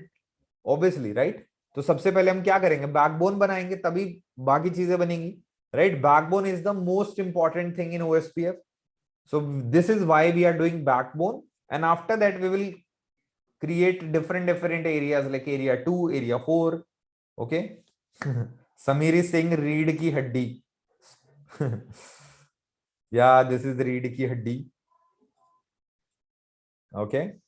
[SPEAKER 1] obviously, right? तो सबसे पहले हम क्या करेंगे? बैकबोन बनाएंगे, तभी बाकी चीजें बनेंगी, right? Backbone is the most important thing in OSPF. So this is why we are doing backbone, and after that we will create different areas like area 2, area 4. Okay. Samir is saying reed ki haddi. Yeah, this is reed ki haddi. Okay.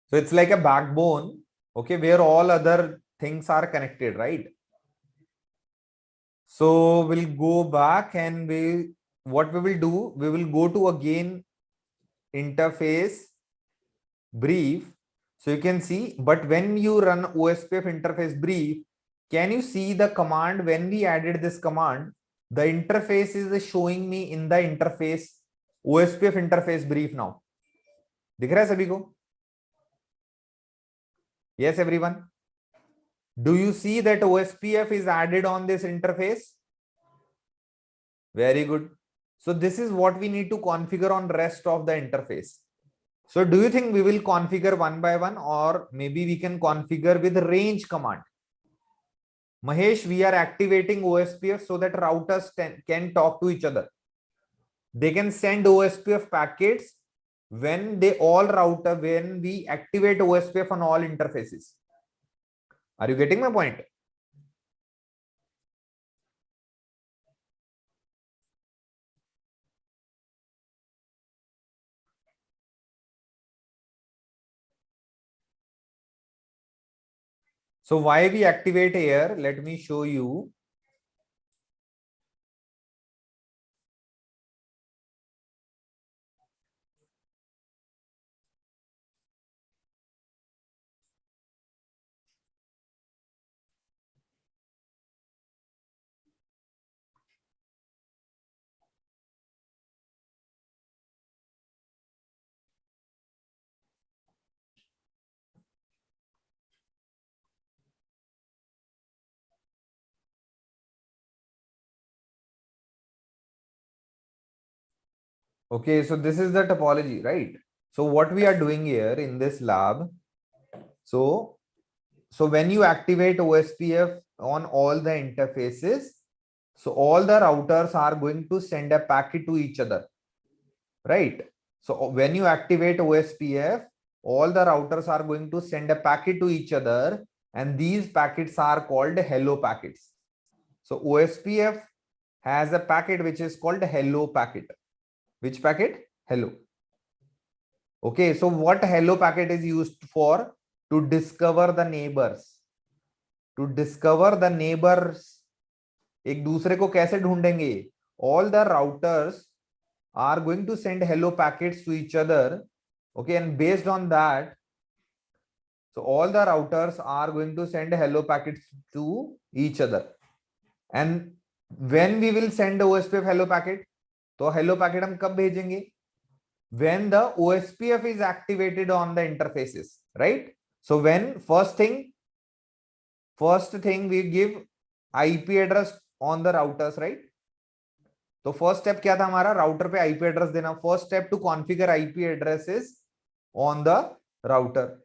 [SPEAKER 1] So it's like a backbone, okay, where all other things are connected, right? So we'll go back and what we will do, we will go to again interface brief. So you can see, but when you run OSPF interface brief, can you see the command? When we added this command, the interface is showing me in the interface, OSPF interface brief now. दिख रहा है सभी को? Yes, everyone. Do you see that OSPF is added on this interface? Very good. So this is what we need to configure on rest of the interface. So do you think we will configure one by one, or maybe we can configure with range command? Mahesh, we are activating OSPF so that routers can talk to each other. They can send OSPF packets when we activate OSPF on all interfaces. Are you getting my point? So why we activate here? Let me show you. Okay, so this is the topology, right? So what we are doing here in this lab, so when you activate OSPF on all the interfaces, so all the routers are going to send a packet to each other, right? So when you activate OSPF, all the routers are going to send a packet to each other, and these packets are called hello packets. So OSPF has a packet which is called hello packet. Which packet? Hello. Okay, so what hello packet is used for? To discover the neighbors. To discover the neighbors. एक दूसरे को कैसे ढूंढेंगे? All the routers are going to send hello packets to each other. Okay, and based on that, so all the routers are going to send hello packets to each other. And when we will send OSPF hello packet, तो hello packet हम कब भेजेंगे? When the OSPF is activated on the interfaces, right? So when first thing we give IP address on the routers, right? तो first step क्या था हमारा? Router पे IP address देना. First step to configure IP addresses on the router.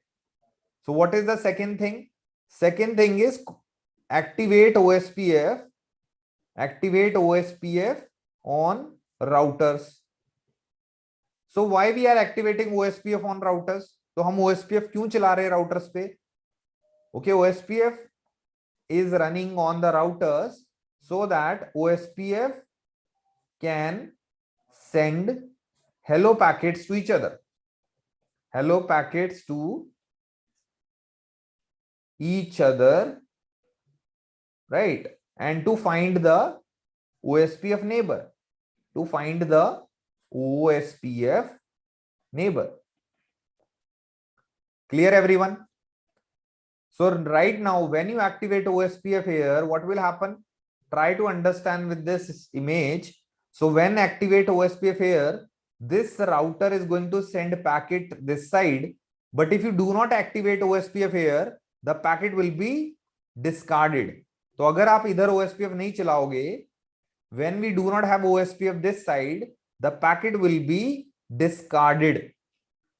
[SPEAKER 1] So what is the second thing? Second thing is activate OSPF on routers. So why we are activating OSPF on routers? तो हम OSPF क्यों चला रहे हैं routers पे? Okay, OSPF is running on the routers so that OSPF can send hello packets to each other. Hello packets to each other, right? And to find the OSPF neighbor. To find the OSPF neighbor. Clear, everyone? So right now, when you activate OSPF here, what will happen? Try to understand with this image. So when activate OSPF here, this router is going to send packet this side. But if you do not activate OSPF here, the packet will be discarded. तो अगर आप इधर OSPF नहीं चलाओगे, when we do not have OSPF this side, the packet will be discarded.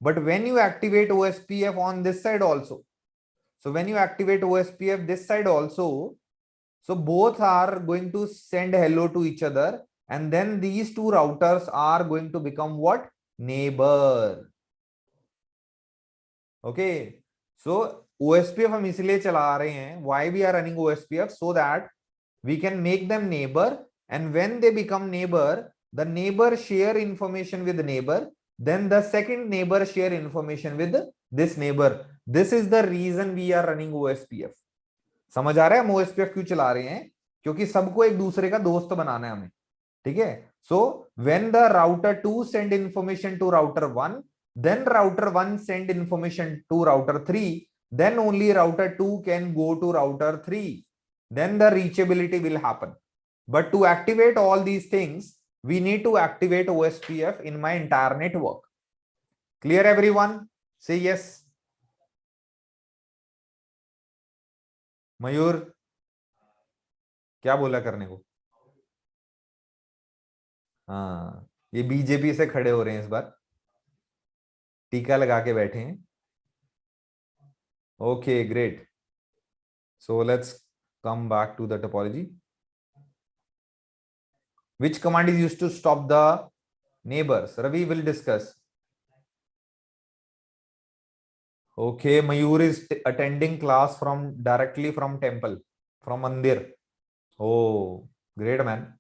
[SPEAKER 1] But when you activate OSPF on this side also, so when you activate OSPF this side also, so both are going to send hello to each other. And then these two routers are going to become what? Neighbor. Okay. So OSPF हम इसलिए चला रहे हैं. Why we are running OSPF? So that we can make them neighbor. And when they become neighbor, the neighbor share information with the neighbor. Then the second neighbor share information with this neighbor. This is the reason we are running OSPF. समझ आ रहा है हम OSPF क्यों चला रहे हैं? क्योंकि सबको एक दूसरे का दोस्त बनाना है हमें. ठीक है? So when the router 2 send information to router 1, then router 1 send information to router 3, then only router 2 can go to router 3. Then the reachability will happen. But to activate all these things, we need to activate OSPF in my entire network. Clear, everyone? Say yes. मयूर क्या बोला करने को? हाँ, ये BJP से खड़े हो रहे हैं इस बार, टीका लगा के बैठे हैं. Okay, great. So let's come back to the topology. Which command is used to stop the neighbors? Ravi will discuss. Okay, Mayur is attending class directly from temple, from Mandir. Oh, great, man.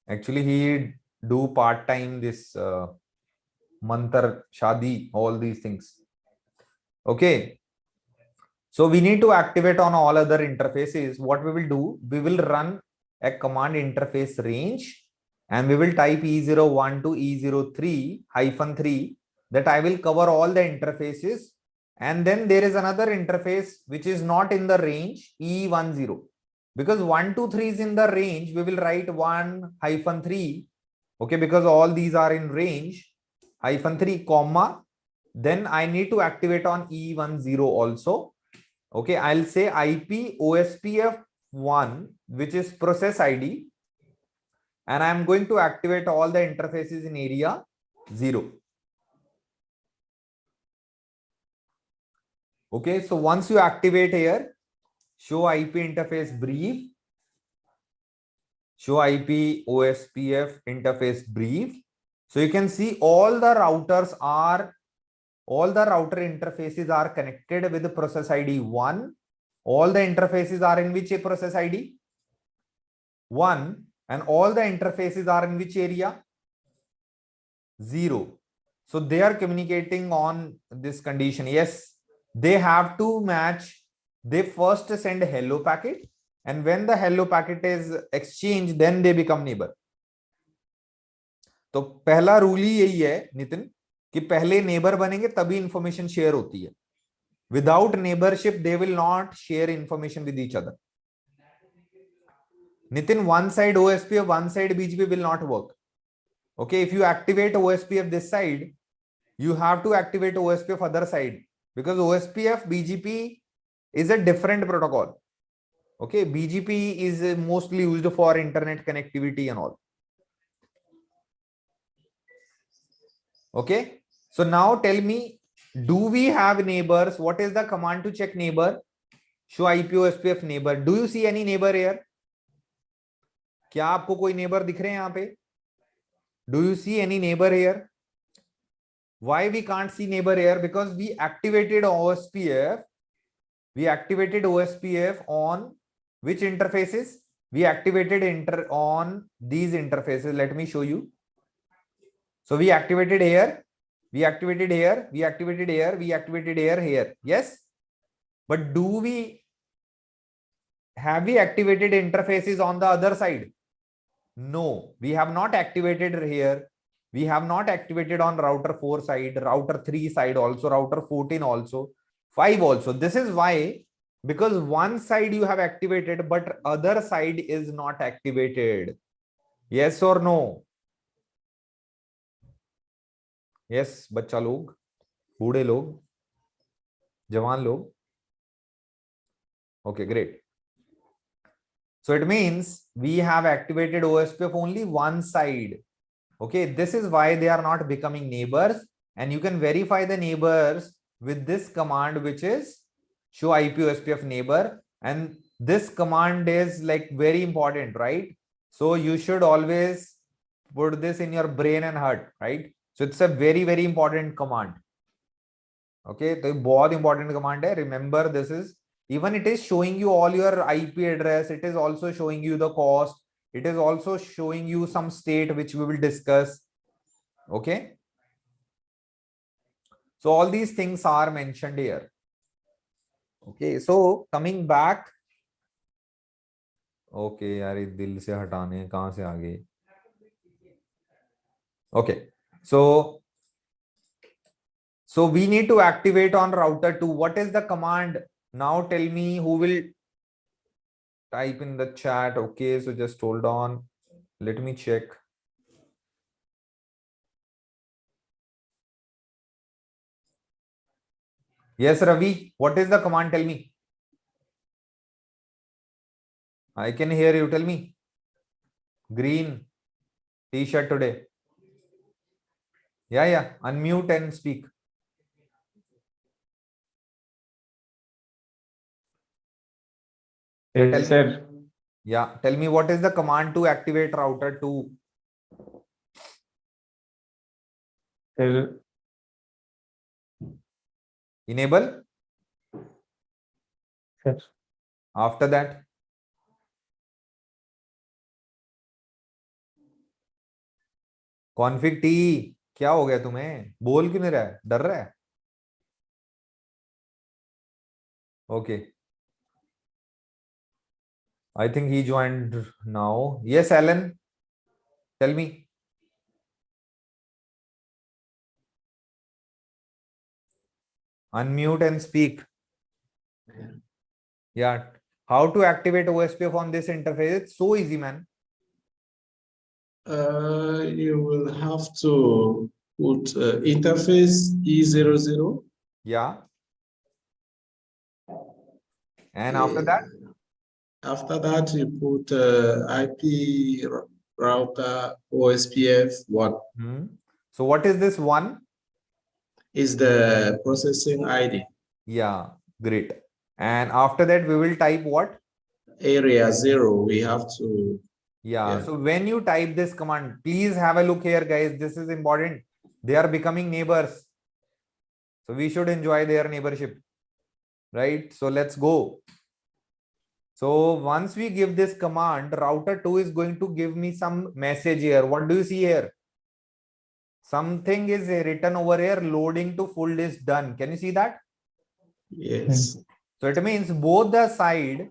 [SPEAKER 1] Actually, he do part-time this mantar, shadi, all these things. Okay. So we need to activate on all other interfaces. What we will do, we will run a command interface range and we will type E01 to E03-3 that I will cover all the interfaces. And then there is another interface which is not in the range, E10. Because 1, 2, 3 is in the range, we will write 1-3. Okay, because all these are in range, -3, comma. Then I need to activate on E10 also. Okay, I'll say IP OSPF 1, which is process ID. And I'm going to activate all the interfaces in area 0. Okay, so once you activate here, show IP interface brief, show IP OSPF interface brief. So you can see all the router interfaces are connected with the process ID 1 All the interfaces are in which process ID? 1. And all the interfaces are in which area? 0. So they are communicating on this condition. Yes, they have to match. They first send hello packet, and when the hello packet is exchanged, then they become neighbor. तो पहला rule ही यही है नितिन कि पहले neighbour बनेंगे तभी information share होती है. Without neighborship, they will not share information with each other. Nitin, one side OSPF, one side BGP will not work. Okay, if you activate OSPF this side, you have to activate OSPF other side, because OSPF BGP is a different protocol. Okay, BGP is mostly used for internet connectivity and all. Okay, so now tell me, do we have neighbors? What is the command to check neighbor? Show IP OSPF neighbor. Do you see any neighbor here? क्या आपको कोई neighbor दिख रहे हैं यहाँ पे? Do you see any neighbor here? Why we can't see neighbor here? Because we activated OSPF. We activated OSPF on which interfaces? We activated on these interfaces. Let me show you. So we activated here. We activated here. We activated here. We activated here. Yes. But have we activated interfaces on the other side? No, we have not activated here. We have not activated on router 4 side, router 3 side also, router 14 also, 5 also. This is why, because one side you have activated, but other side is not activated. Yes or no? Yes, बच्चा लोग, बूढ़े लोग, जवान लोग. Okay, great. So it means we have activated OSPF only one side. Okay, this is why they are not becoming neighbors, and you can verify the neighbors with this command, which is show IP OSPF neighbor. And this command is like very important, right? So you should always put this in your brain and heart, right? So it's a very, very important command. Okay, so बहुत important command है. Remember, this is, even it is showing you all your IP address. It is also showing you the cost. It is also showing you some state, which we will discuss. Okay. So all these things are mentioned here. Okay. So coming back. Okay, यार ये दिल से हटाने कहाँ से आ गए? Okay. So we need to activate on router 2. What is the command? Now tell me, who will type in the chat. Okay, so just hold on. Let me check. Yes, Ravi, what is the command? Tell me. I can hear you. Tell me. Green t-shirt today. Yeah. Unmute and speak.
[SPEAKER 2] Yes, sir.
[SPEAKER 1] Yeah, tell me, what is the command to activate router 2?
[SPEAKER 2] Sir.
[SPEAKER 1] Enable.
[SPEAKER 2] Sir.
[SPEAKER 1] After that, config T. क्या हो गया तुम्हें? बोल क्यों नहीं रहा है? डर रहा है? Okay. I think he joined now. Yes, Alan. Tell me. Unmute and speak. Yeah. How to activate OSPF on this interface? It's so easy, man.
[SPEAKER 3] You will have to put interface E00.
[SPEAKER 1] Yeah. And after that?
[SPEAKER 3] After that, you put IP router OSPF 1.
[SPEAKER 1] So what is this 1?
[SPEAKER 3] Is the processing ID.
[SPEAKER 1] Yeah, great. And after that, we will type what?
[SPEAKER 3] Area 0. We have to.
[SPEAKER 1] Yeah. So when you type this command, please have a look here, guys. This is important. They are becoming neighbors. So we should enjoy their neighborship. Right? So let's go. So once we give this command, router 2 is going to give me some message here. What do you see here? Something is written over here, loading to full is done. Can you see that?
[SPEAKER 3] Yes.
[SPEAKER 1] So it means both the side,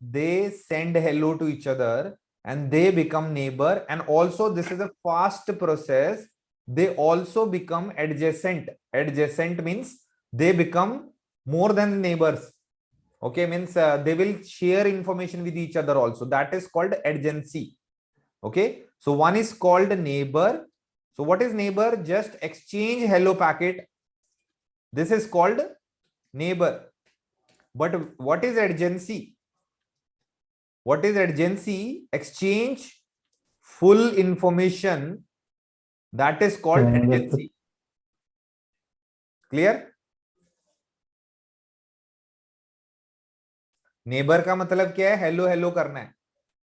[SPEAKER 1] they send hello to each other and they become neighbor. And also this is a fast process. They also become adjacent. Adjacent means they become more than neighbors. Okay, means they will share information with each other also. That is called adjacency. Okay, so one is called neighbor. So what is neighbor? Just exchange hello packet. This is called neighbor. But what is adjacency? What is adjacency? Exchange full information. That is called adjacency. Clear? Neighbour का मतलब क्या है? Hello hello करना है,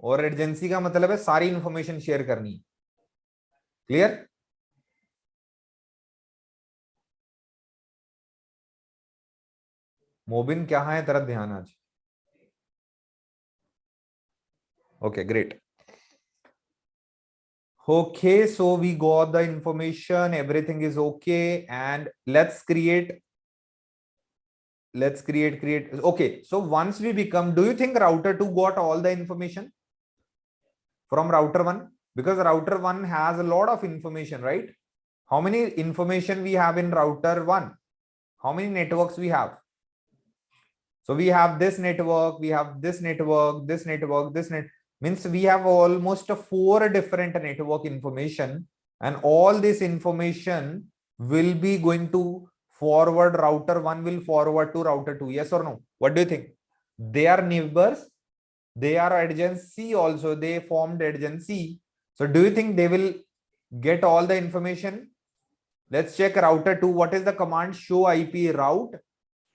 [SPEAKER 1] और adjacency का मतलब है सारी इंफॉर्मेशन शेयर करनी है. क्लियर? मोबिन क्या है तेरा ध्यान आज? Okay, great. Okay, so we got the information, everything is okay, and let's create. Okay, so once we become, do you think router 2 got all the information from router 1? Because router 1 has a lot of information, right? How many information we have in router 1? How many networks we have? So we have this network, we have this network, this network, this net. Means we have almost 4 different network information, and all this information will be going to forward. Router 1 will forward to router 2. Yes or no? What do you think? They are neighbors. They are adjacency also. They formed adjacency. So do you think they will get all the information? Let's check router 2. What is the command? Show IP route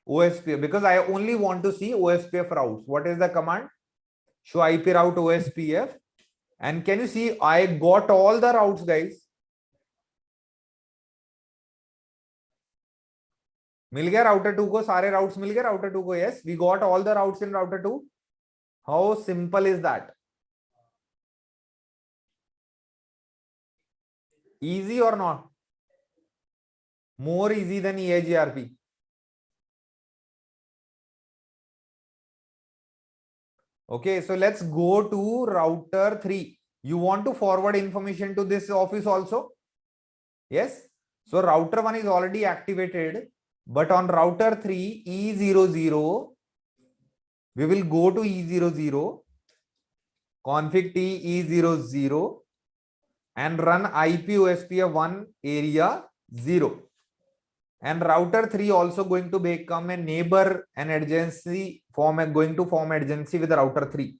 [SPEAKER 1] OSPF, because I only want to see OSPF routes. What is the command? Show IP route OSPF. And can you see I got all the routes, guys? मिल गया router 2 को सारे routes मिल गए router 2 को? Yes, we got all the routes in router 2. How simple is that? Easy or not? More easy than EIGRP. Okay, so let's go to router 3. You want to forward information to this office also? Yes. So router 1 is already activated, but on router 3, E00, we will go to E00, config T E00, and run IP OSPF 1 area 0. And router 3 also going to become a neighbor and adjacency going to form adjacency with router 3.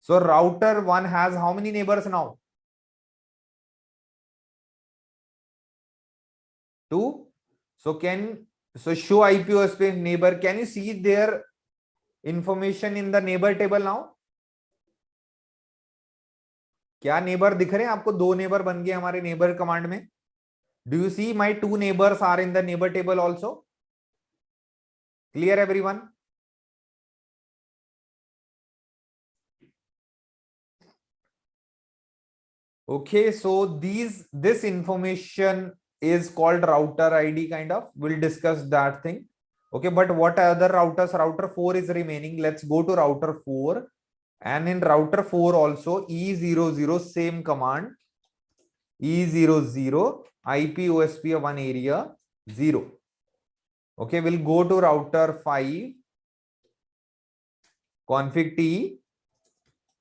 [SPEAKER 1] So router 1 has how many neighbors now? 2. So show IP OSPF neighbor. Can you see their information in the neighbor table now? क्या neighbour दिख रहे हैं आपको? 2 neighbour बन गए हमारे neighbour command में. Do you see my 2 neighbors are in the neighbor table also? Clear everyone? Okay, so this information is called router ID kind of. We'll discuss that thing. Okay, but what other routers? Router 4 is remaining. Let's go to router 4. And in router 4 also E00, same command. E00 IP OSPF 1 area 0. Okay, we'll go to router 5. Config T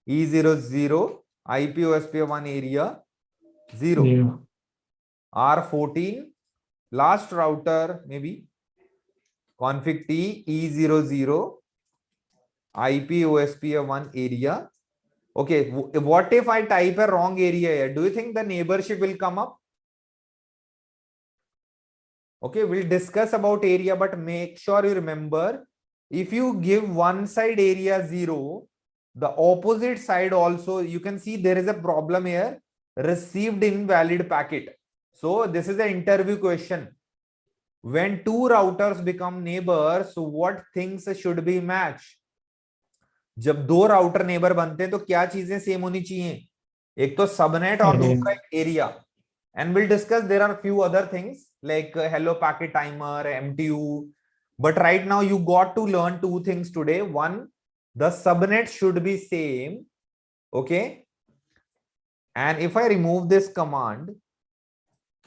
[SPEAKER 1] E00 IP OSPF 1 area 0. R14. Last router maybe. Config T E00 IP OSPF 1 area. Okay, what if I type a wrong area here? Do you think the neighborship will come up? Okay, we'll discuss about area, but make sure you remember, if you give one side area 0, the opposite side also, you can see there is a problem here, received invalid packet. So this is an interview question. When two routers become neighbors, so what things should be matched? जब दो router neighbour बनते हैं तो क्या चीजें same होनी चाहिए? एक तो सबनेट और दूसरा area. And we'll discuss there are few other things like hello packet timer, MTU. But right now you got to learn two things today. One, the subnet should be same. Okay. And if I remove this command,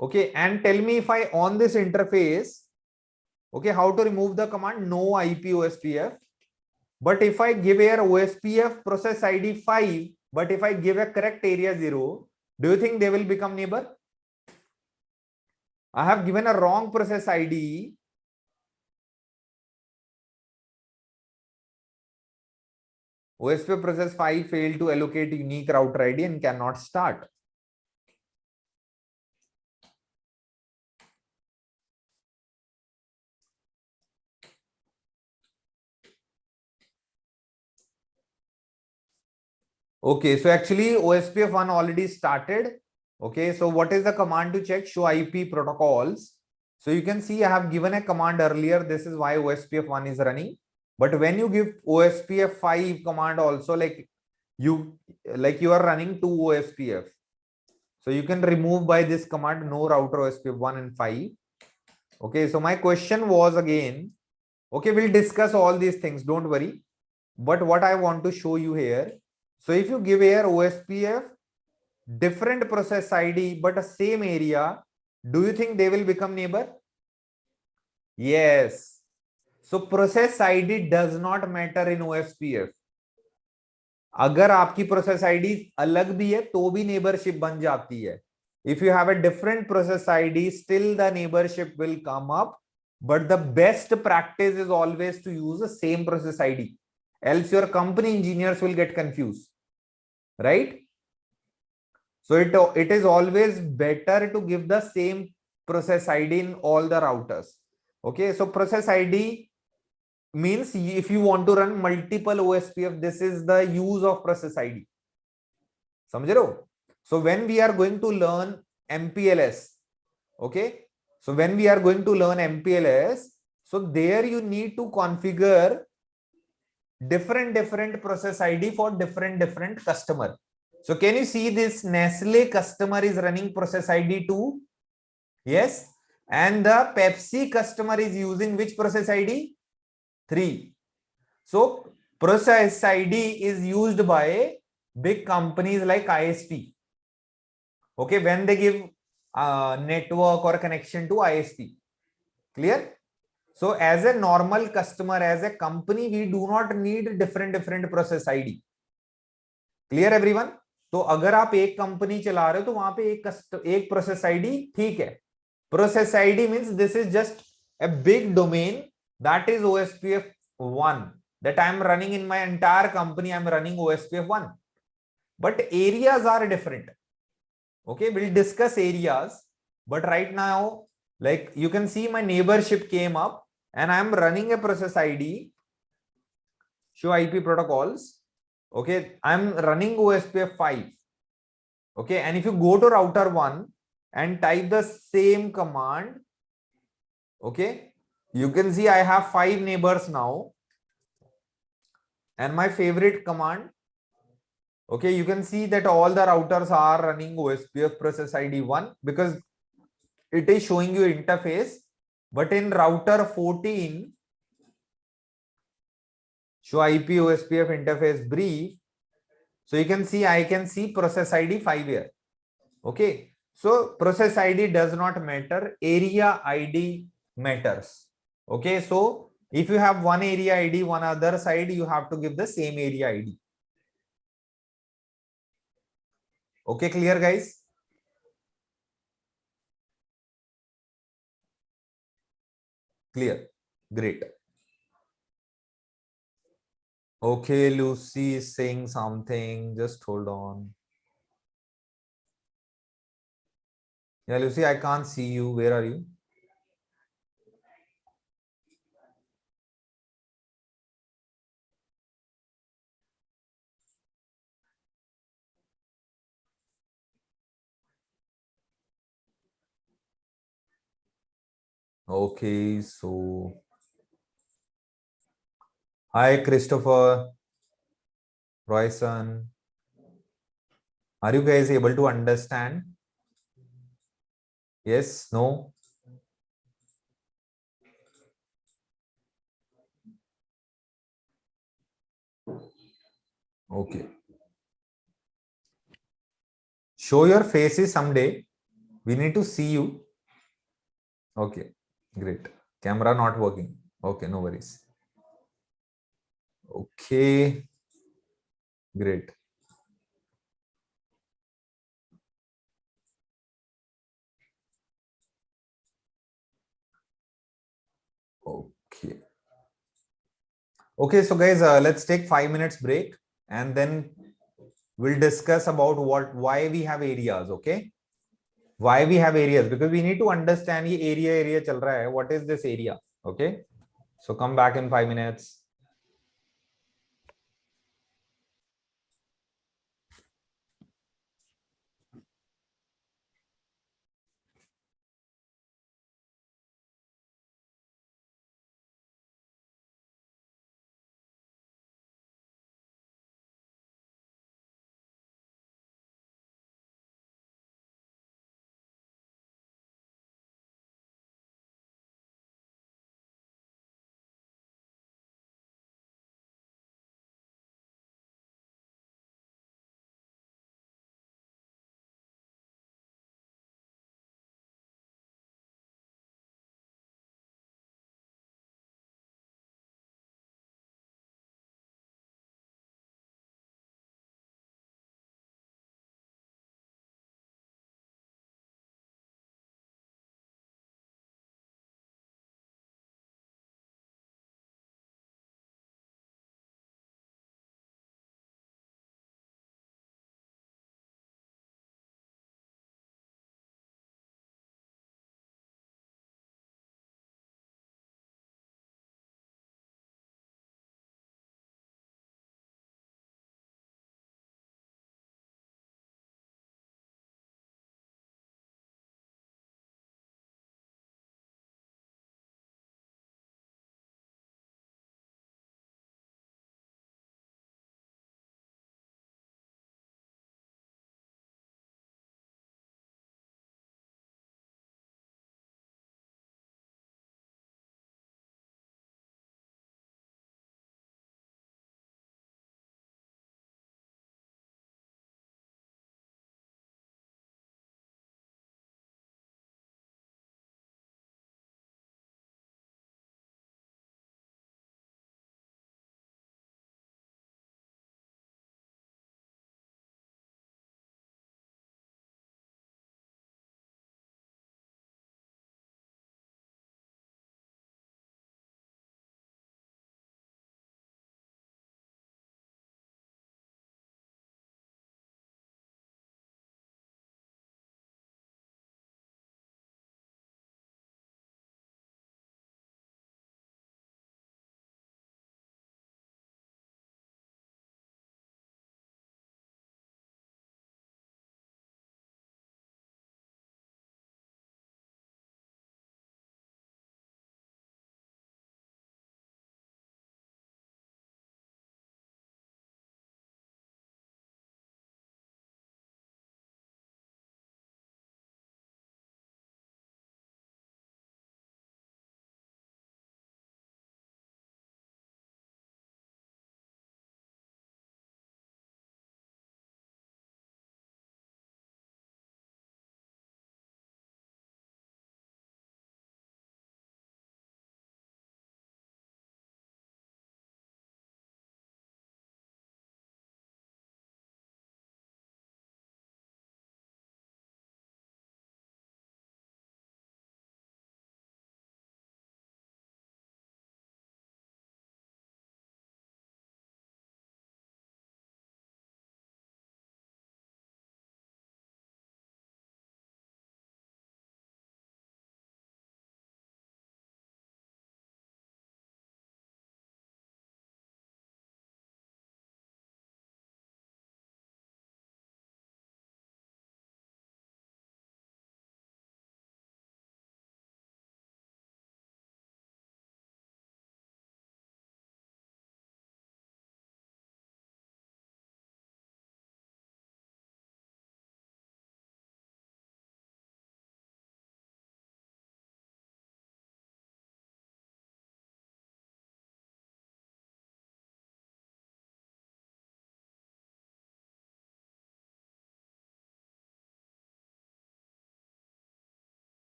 [SPEAKER 1] okay, and tell me if I on this interface, okay, how to remove the command? No IP OSPF. But if I give here OSPF process ID 5, but if I give a correct area 0, do you think they will become neighbor? I have given a wrong process ID. OSPF process 5 failed to allocate unique router ID and cannot start. Okay, so actually OSPF 1 already started. Okay, so what is the command to check? Show IP protocols. So you can see I have given a command earlier. This is why OSPF 1 is running. But when you give OSPF 5 command also, like you are running two OSPF. So you can remove by this command no router OSPF 1 and 5. Okay, so my question was again, okay, we'll discuss all these things, don't worry. But what I want to show you here, so if you give here OSPF, different process ID, but a same area, do you think they will become neighbor? Yes. So process ID does not matter in OSPF. अगर आपकी process ID अलग भी है तो भी neighbourship बन जाती है. If you have a different process ID, still the neighborship will come up, but the best practice is always to use the same process ID, else your company engineers will get confused, right? So it is always better to give the same process ID in all the routers. Okay, so process ID means if you want to run multiple OSPF, this is the use of process ID. समझ रहे हो? So when we are going to learn MPLS, okay, so when we are going to learn MPLS, so there you need to configure different process ID for different customer. So can you see this Nestle customer is running process ID 2? Yes. And the Pepsi customer is using which process ID? 3. So process ID is used by big companies like ISP. Okay, when they give network or connection to ISP. Clear? So as a normal customer, as a company, we do not need different process ID. Clear everyone? तो अगर आप एक company चला रहे हो तो वहां पे एक प्रोसेस आईडी ठीक है. Process ID means this is just a big domain, that is OSPF 1, that I am running in my entire company. I am running OSPF 1, but areas are different. Okay, we'll discuss areas, but right now, like you can see my neighborship came up and I am running a process ID, show IP protocols. Okay, I'm running OSPF 5. Okay, and if you go to router 1 and type the same command, okay, you can see I have 5 neighbors now. And my favorite command, okay, you can see that all the routers are running OSPF process ID 1 because it is showing you interface. But in router 14, show IP OSPF interface brief. So you can see, I can see process ID 5 here. Okay. So process ID does not matter. Area ID matters. Okay. So if you have one area ID, one other side, you have to give the same area ID. Okay. Clear guys? Clear. Great. Okay. Lucy is saying something. Just hold on. Yeah, Lucy, I can't see you. Where are you? Okay, so hi Christopher, Royson. Are you guys able to understand? Yes, no? Okay. Show your faces someday. We need to see you. Okay, great. Camera not working. Okay, no worries. Okay, great. Okay. Okay, so guys, let's take 5 minutes break and then we'll discuss about why we have areas. Okay, why we have areas, because we need to understand ये area चल रहा है. What is this area? Okay, so come back in 5 minutes.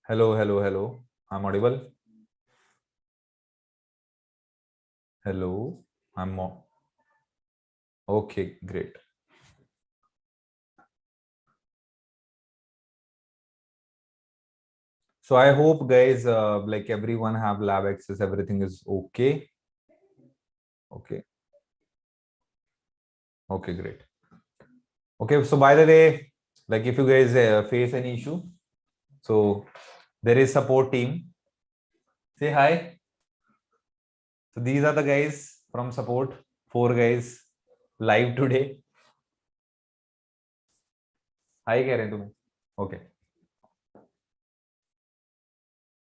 [SPEAKER 1] Hello, hello, hello. I'm audible. Hello. Okay, great. So I hope guys, like everyone have lab access, everything is okay. Okay. Okay, great. Okay, so by the way, like if you guys face any issue, so there is support team. Say hi. So these are the guys from support, 4 guys live today. Hi कह रहे हैं तुम्हें? Okay.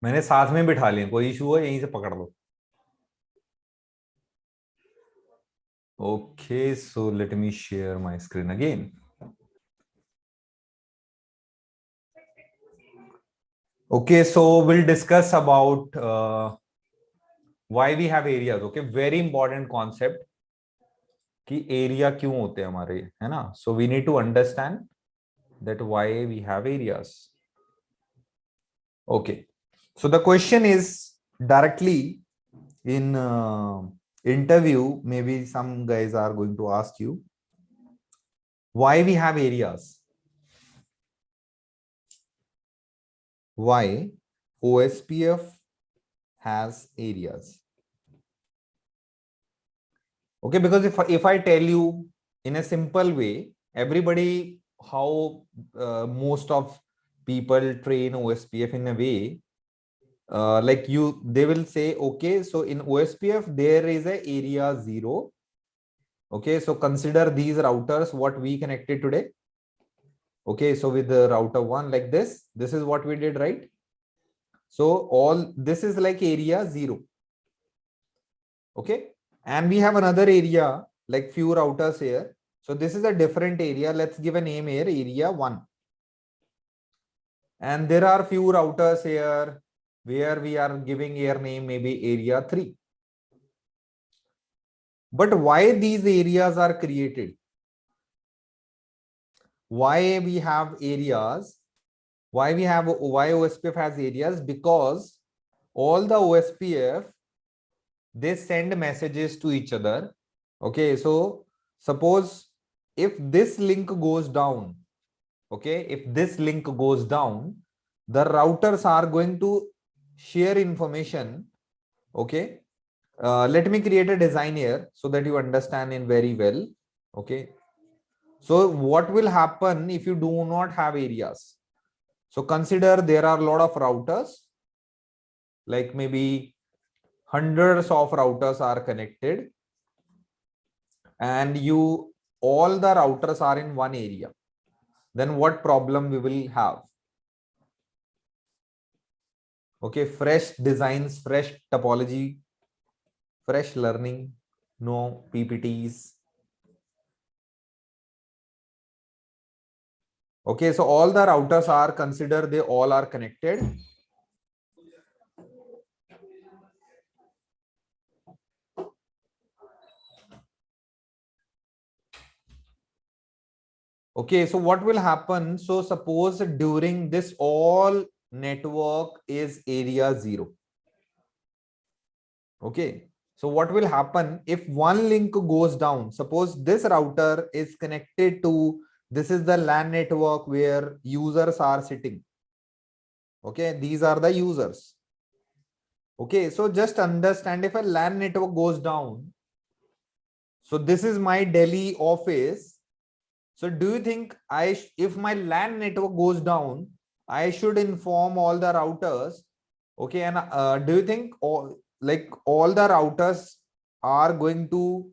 [SPEAKER 1] मैंने साथ में बिठा लिया, कोई इशू है यहीं से पकड़ लो. Okay, so let me share my screen again. Okay, so we'll discuss about why we have areas. Okay, very important concept कि area क्यों होते हैं हमारे, है ना? So we need to understand that why we have areas. Okay, so the question is directly in interview, maybe some guys are going to ask you why we have areas. Why OSPF has areas? Okay, because if I tell you in a simple way, everybody, how most of people train OSPF in a way, like they will say, okay, so in OSPF there is a area 0. Okay, so consider these routers what we connected today. Okay, so with the router 1 like this is what we did, right? So all this is like area 0. Okay, and we have another area like few routers here. So this is a different area. Let's give a name here, area 1. And there are few routers here where we are giving air name maybe area 3. But why these areas are created? Why we have areas? Why OSPF has areas? Because all the OSPF, they send messages to each other. Okay, so suppose if this link goes down, okay, if this link goes down, the routers are going to share information. Okay, let me create a design here so that you understand in very well. Okay, so what will happen if you do not have areas? So consider there are a lot of routers, like maybe hundreds of routers are connected, and all the routers are in one area. Then what problem we will have? Okay, fresh designs, fresh topology, fresh learning, no PPTs. Okay, so all the routers are considered, they all are connected. Okay, so what will happen? So suppose during this all network is area 0. Okay, so what will happen if one link goes down? Suppose this router is connected to, this is the LAN network where users are sitting. Okay, these are the users. Okay, so just understand, if a LAN network goes down, so this is my Delhi office. So do you think if my LAN network goes down, I should inform all the routers? Okay, and do you think all the routers are going to,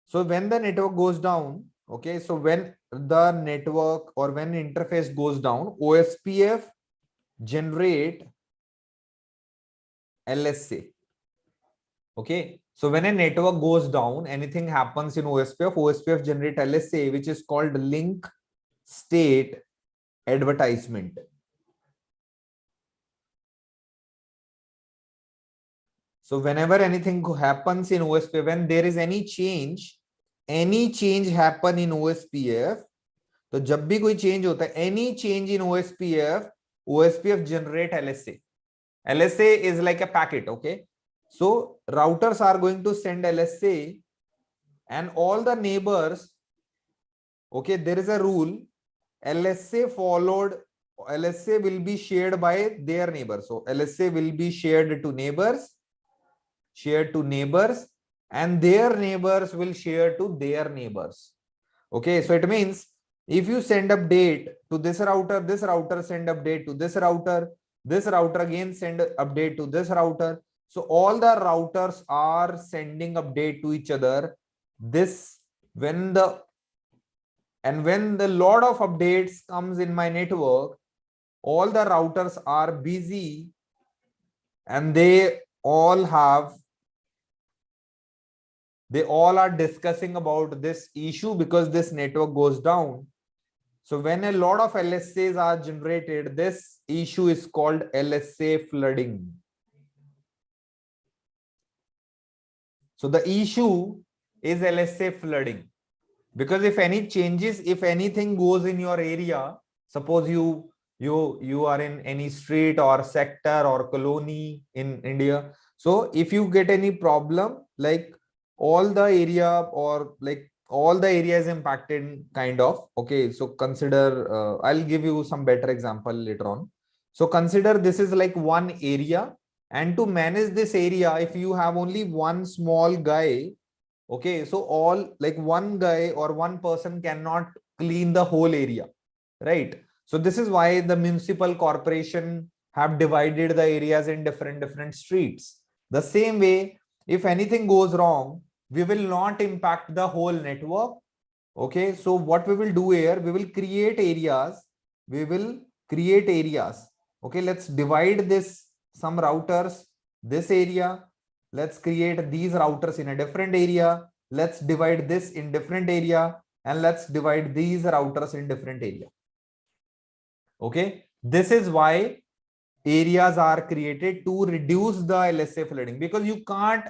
[SPEAKER 1] so when the network goes down, okay, so when the network or when interface goes down, OSPF generate LSA. Okay, so when a network goes down, anything happens in OSPF generate LSA, which is called link state advertisement. So whenever anything happens in OSPF, when there is any change happen in OSPF, तो जब भी कोई change होता है, any change in OSPF, OSPF generate LSA. LSA is like a packet, okay? So routers are going to send LSA and all the neighbors, okay, there is a rule, LSA will be shared by their neighbors. So LSA will be shared to neighbors, and their neighbors will share to their neighbors. Okay, so it means if you send update to this router send update to this router again send update to this router. So all the routers are sending update to each other. When the lot of updates comes in my network, all the routers are busy and they all are discussing about this issue because this network goes down. So when a lot of LSAs are generated, this issue is called LSA flooding. So the issue is LSA flooding, because if anything goes in your area, suppose you are in any street or sector or colony in India. So if you get any problem, like all the area is impacted kind of. Okay, so consider, I'll give you some better example later on. So consider this is like one area, and to manage this area, if you have only one small guy, okay, so one guy or one person cannot clean the whole area, right? So this is why the municipal corporation have divided the areas in different streets. The same way, if anything goes wrong, we will not impact the whole network. Okay, so what we will do here, we will create areas. Okay, let's divide some routers, this area. Let's create these routers in a different area. Let's divide this in different area, and let's divide these routers in different area. Okay, this is why areas are created to reduce the LSA flooding, because you can't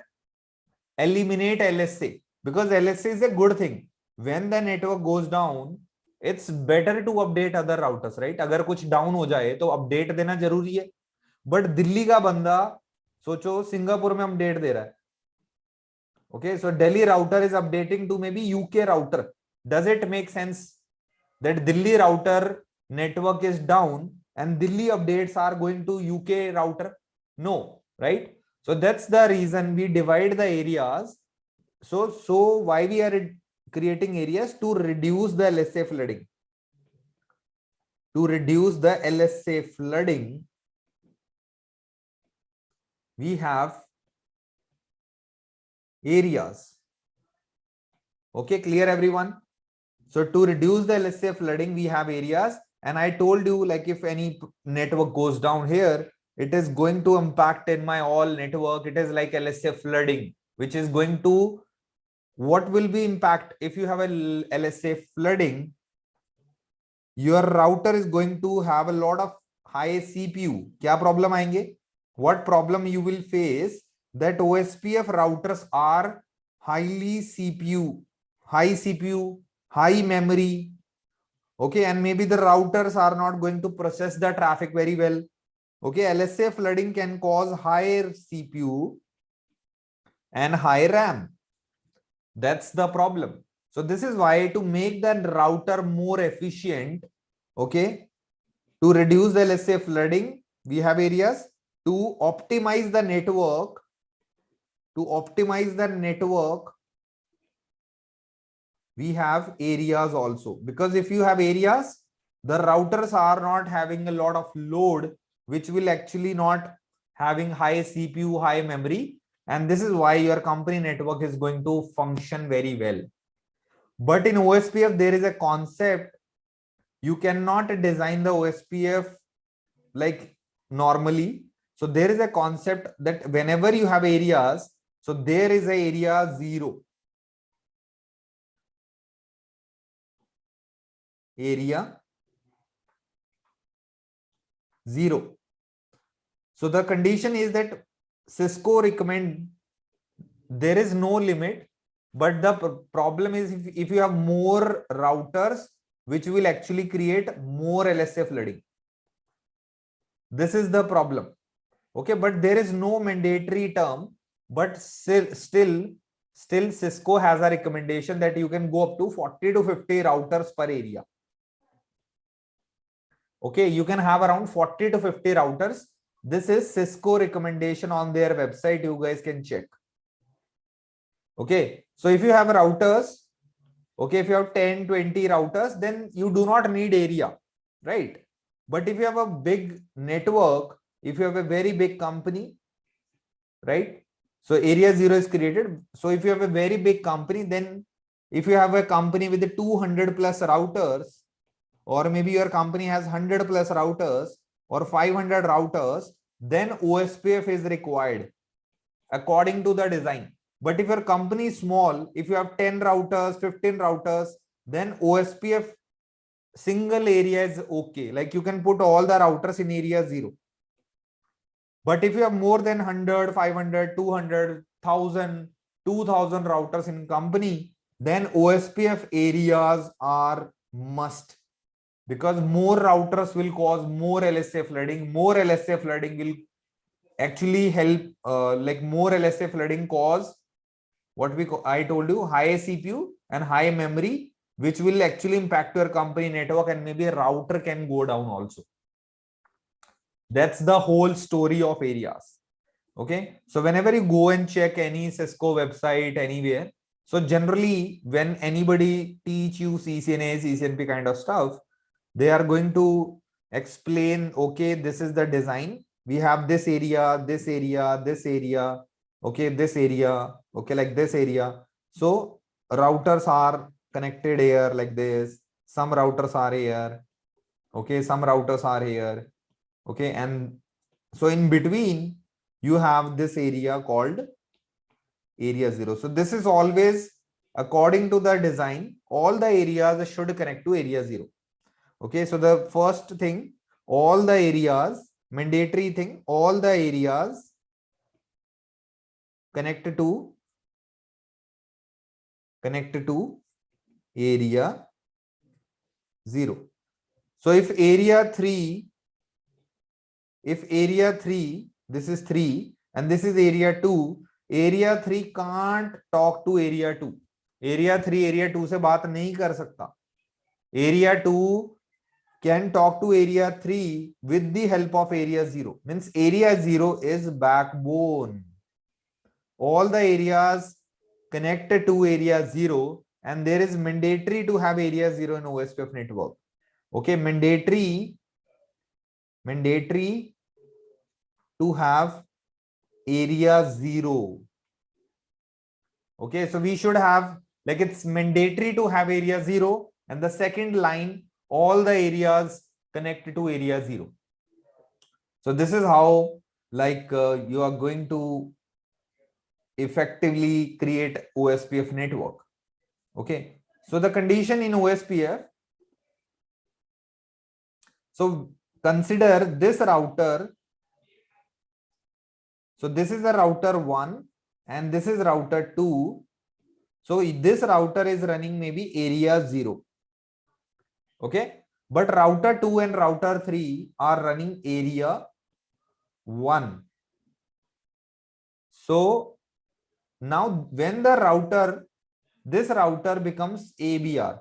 [SPEAKER 1] eliminate LSA, because LSA is a good thing. When the network goes down, it's better to update other routers, right? अगर कुछ down हो जाए तो update देना जरूरी है. But Delhi का बंदा सोचो सिंगापुर में अपडेट दे रहा है. Okay, so Delhi router is updating to maybe UK router. Does it make sense that Delhi router network is down and Delhi updates are going to UK router? No, right? So that's the reason we divide the areas. So why we are creating areas? To reduce the LSA flooding. To reduce the LSA flooding, we have areas. Okay, clear everyone? So to reduce the LSA flooding, we have areas. And I told you, like, if any network goes down here, it is going to impact in my all network. It is like LSA flooding, which is going to, what will be impact if you have a LSA flooding? Your router is going to have a lot of high CPU. Kya problem आएंगे? What problem you will face? That OSPF routers are high CPU, high memory. Okay, and maybe the routers are not going to process the traffic very well. Okay, LSA flooding can cause higher CPU and high RAM. That's the problem. So this is why, to make the router more efficient, okay, to reduce the LSA flooding, we have areas. To optimize the network, we have areas also, because if you have areas, the routers are not having a lot of load, which will actually not having high CPU, high memory, and this is why your company network is going to function very well. But in OSPF, there is a concept. You cannot design the OSPF like normally. So there is a concept that whenever you have areas, so there is a area 0. Area 0. So the condition is that Cisco recommend there is no limit, but the problem is if you have more routers, which will actually create more LSA flooding. This is the problem. Okay, but there is no mandatory term, but still Cisco has a recommendation that you can go up to 40 to 50 routers per area. Okay, you can have around 40 to 50 routers. This is Cisco recommendation on their website. You guys can check. Okay, so if you have routers, okay, if you have 10, 20 routers, then you do not need area, right? But if you have a big network, if you have a very big company, right? So area 0 is created. So if you have a very big company, then if you have a company with 200 plus routers, or maybe your company has 100 plus routers or 500 routers, then OSPF is required according to the design. But if your company is small, if you have 10 routers, 15 routers, then OSPF single area is okay. Like you can put all the routers in area 0. But if you have more than 100, 500, 200, 1000, 2000 routers in company, then OSPF areas are must. Because more routers will cause more LSA flooding. More LSA flooding will actually help, like more LSA flooding cause what I told you, high CPU and high memory, which will actually impact your company network, and maybe a router can go down also. That's the whole story of areas. Okay, so whenever you go and check any Cisco website anywhere, so generally when anybody teach you CCNA, CCNP kind of stuff, they are going to explain, okay, this is the design. We have this area, this area, this area, okay, this area, okay, like this area. So routers are connected here like this. Some routers are here. Okay, some routers are here. Okay, and so in between, you have this area called area 0. So this is always according to the design, all the areas should connect to area 0. Okay, so the first thing, all the areas, mandatory thing, all the areas connect to area 0. So if area 3, this is 3 and this is area 2, area 3 can't talk to area 2. Area 3 area 2 से बात नहीं कर सकता. Area 2 can talk to area 3 with the help of area 0. Means area 0 is backbone. All the areas connected to area 0, and there is mandatory to have area 0 in OSPF network. Okay, mandatory to have area 0. Okay, so we should have, like, it's mandatory to have area 0, and the second line, all the areas connected to area 0. So this is how, like, you are going to effectively create OSPF network. Okay, so the condition in OSPF, so consider this router. So this is the router 1 and this is router 2. So this router is running maybe area 0. Okay, but router 2 and router 3 are running area 1. So now when the router, this router becomes ABR.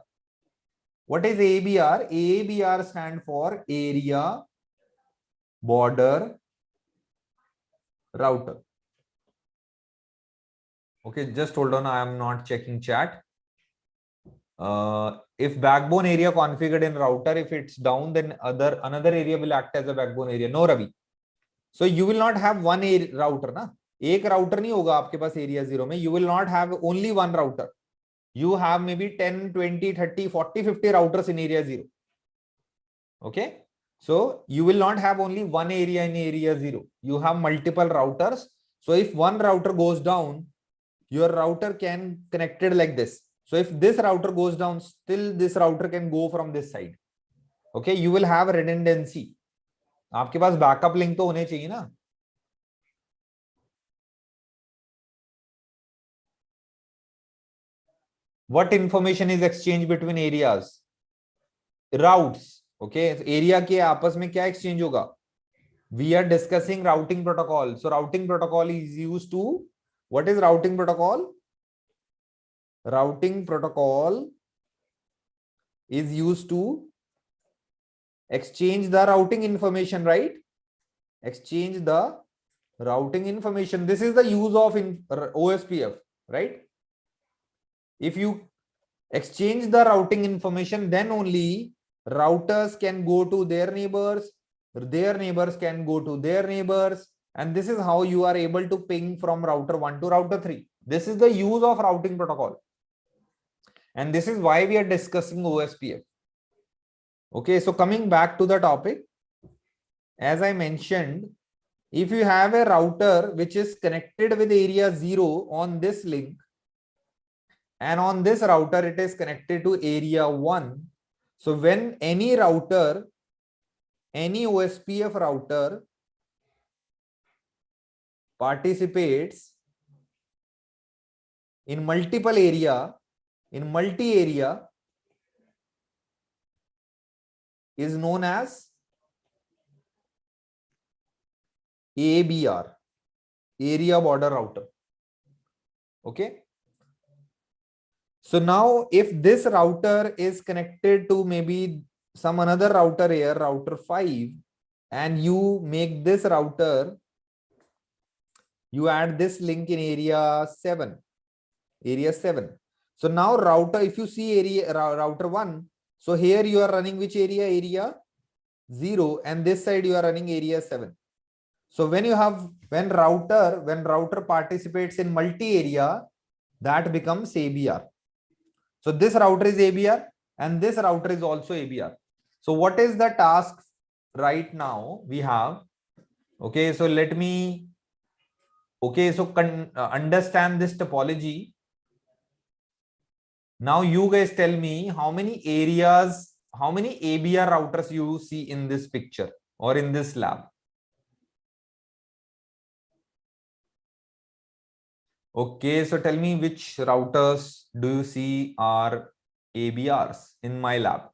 [SPEAKER 1] What is ABR? ABR stand for area border router. Okay, just hold on. I am not checking chat. If backbone area configured in router, if it's down, then another area will act as a backbone area. No, Ravi. So you will not have one router, na? एक router नहीं होगा आपके पास area 0 में. You will not have only one router. You have maybe 10, 20, 30, 40, 50 routers in area 0. Okay. So you will not have only one area in area 0. You have multiple routers. So if one router goes down, your router can connect it like this. So if this router goes down, still this router can go from this side. Okay, you will have redundancy. आपके पास backup link तो होने चाहिए ना. What information is exchanged between areas? Routes. Okay, area के आपस में क्या exchange होगा? We are discussing routing protocol. So routing protocol is used to, what is routing protocol? Routing protocol is used to exchange the routing information, right? Exchange the routing information. This is the use of OSPF, right? If you exchange the routing information, then only routers can go to their neighbors can go to their neighbors, and this is how you are able to ping from router 1 to router 3. This is the use of routing protocol, and this is why we are discussing OSPF. Okay, so coming back to the topic, as I mentioned, if you have a router which is connected with area 0 on this link, and on this router it is connected to area 1, so when any router, any OSPF router participates in multiple area, in multi-area, is known as ABR, area border router. Okay. So now if this router is connected to maybe some another router here, router 5, and you make this router, you add this link in area 7. So now router, if you see area router 1, so here you are running which area? Area 0, and this side you are running area 7. So when router participates in multi-area, that becomes ABR. So this router is ABR and this router is also ABR. So what is the task right now we have? Okay, so let me, understand this topology. Now you guys tell me how many areas, how many ABR routers you see in this picture or in this lab. Okay, so tell me which routers do you see are ABRs in my lab?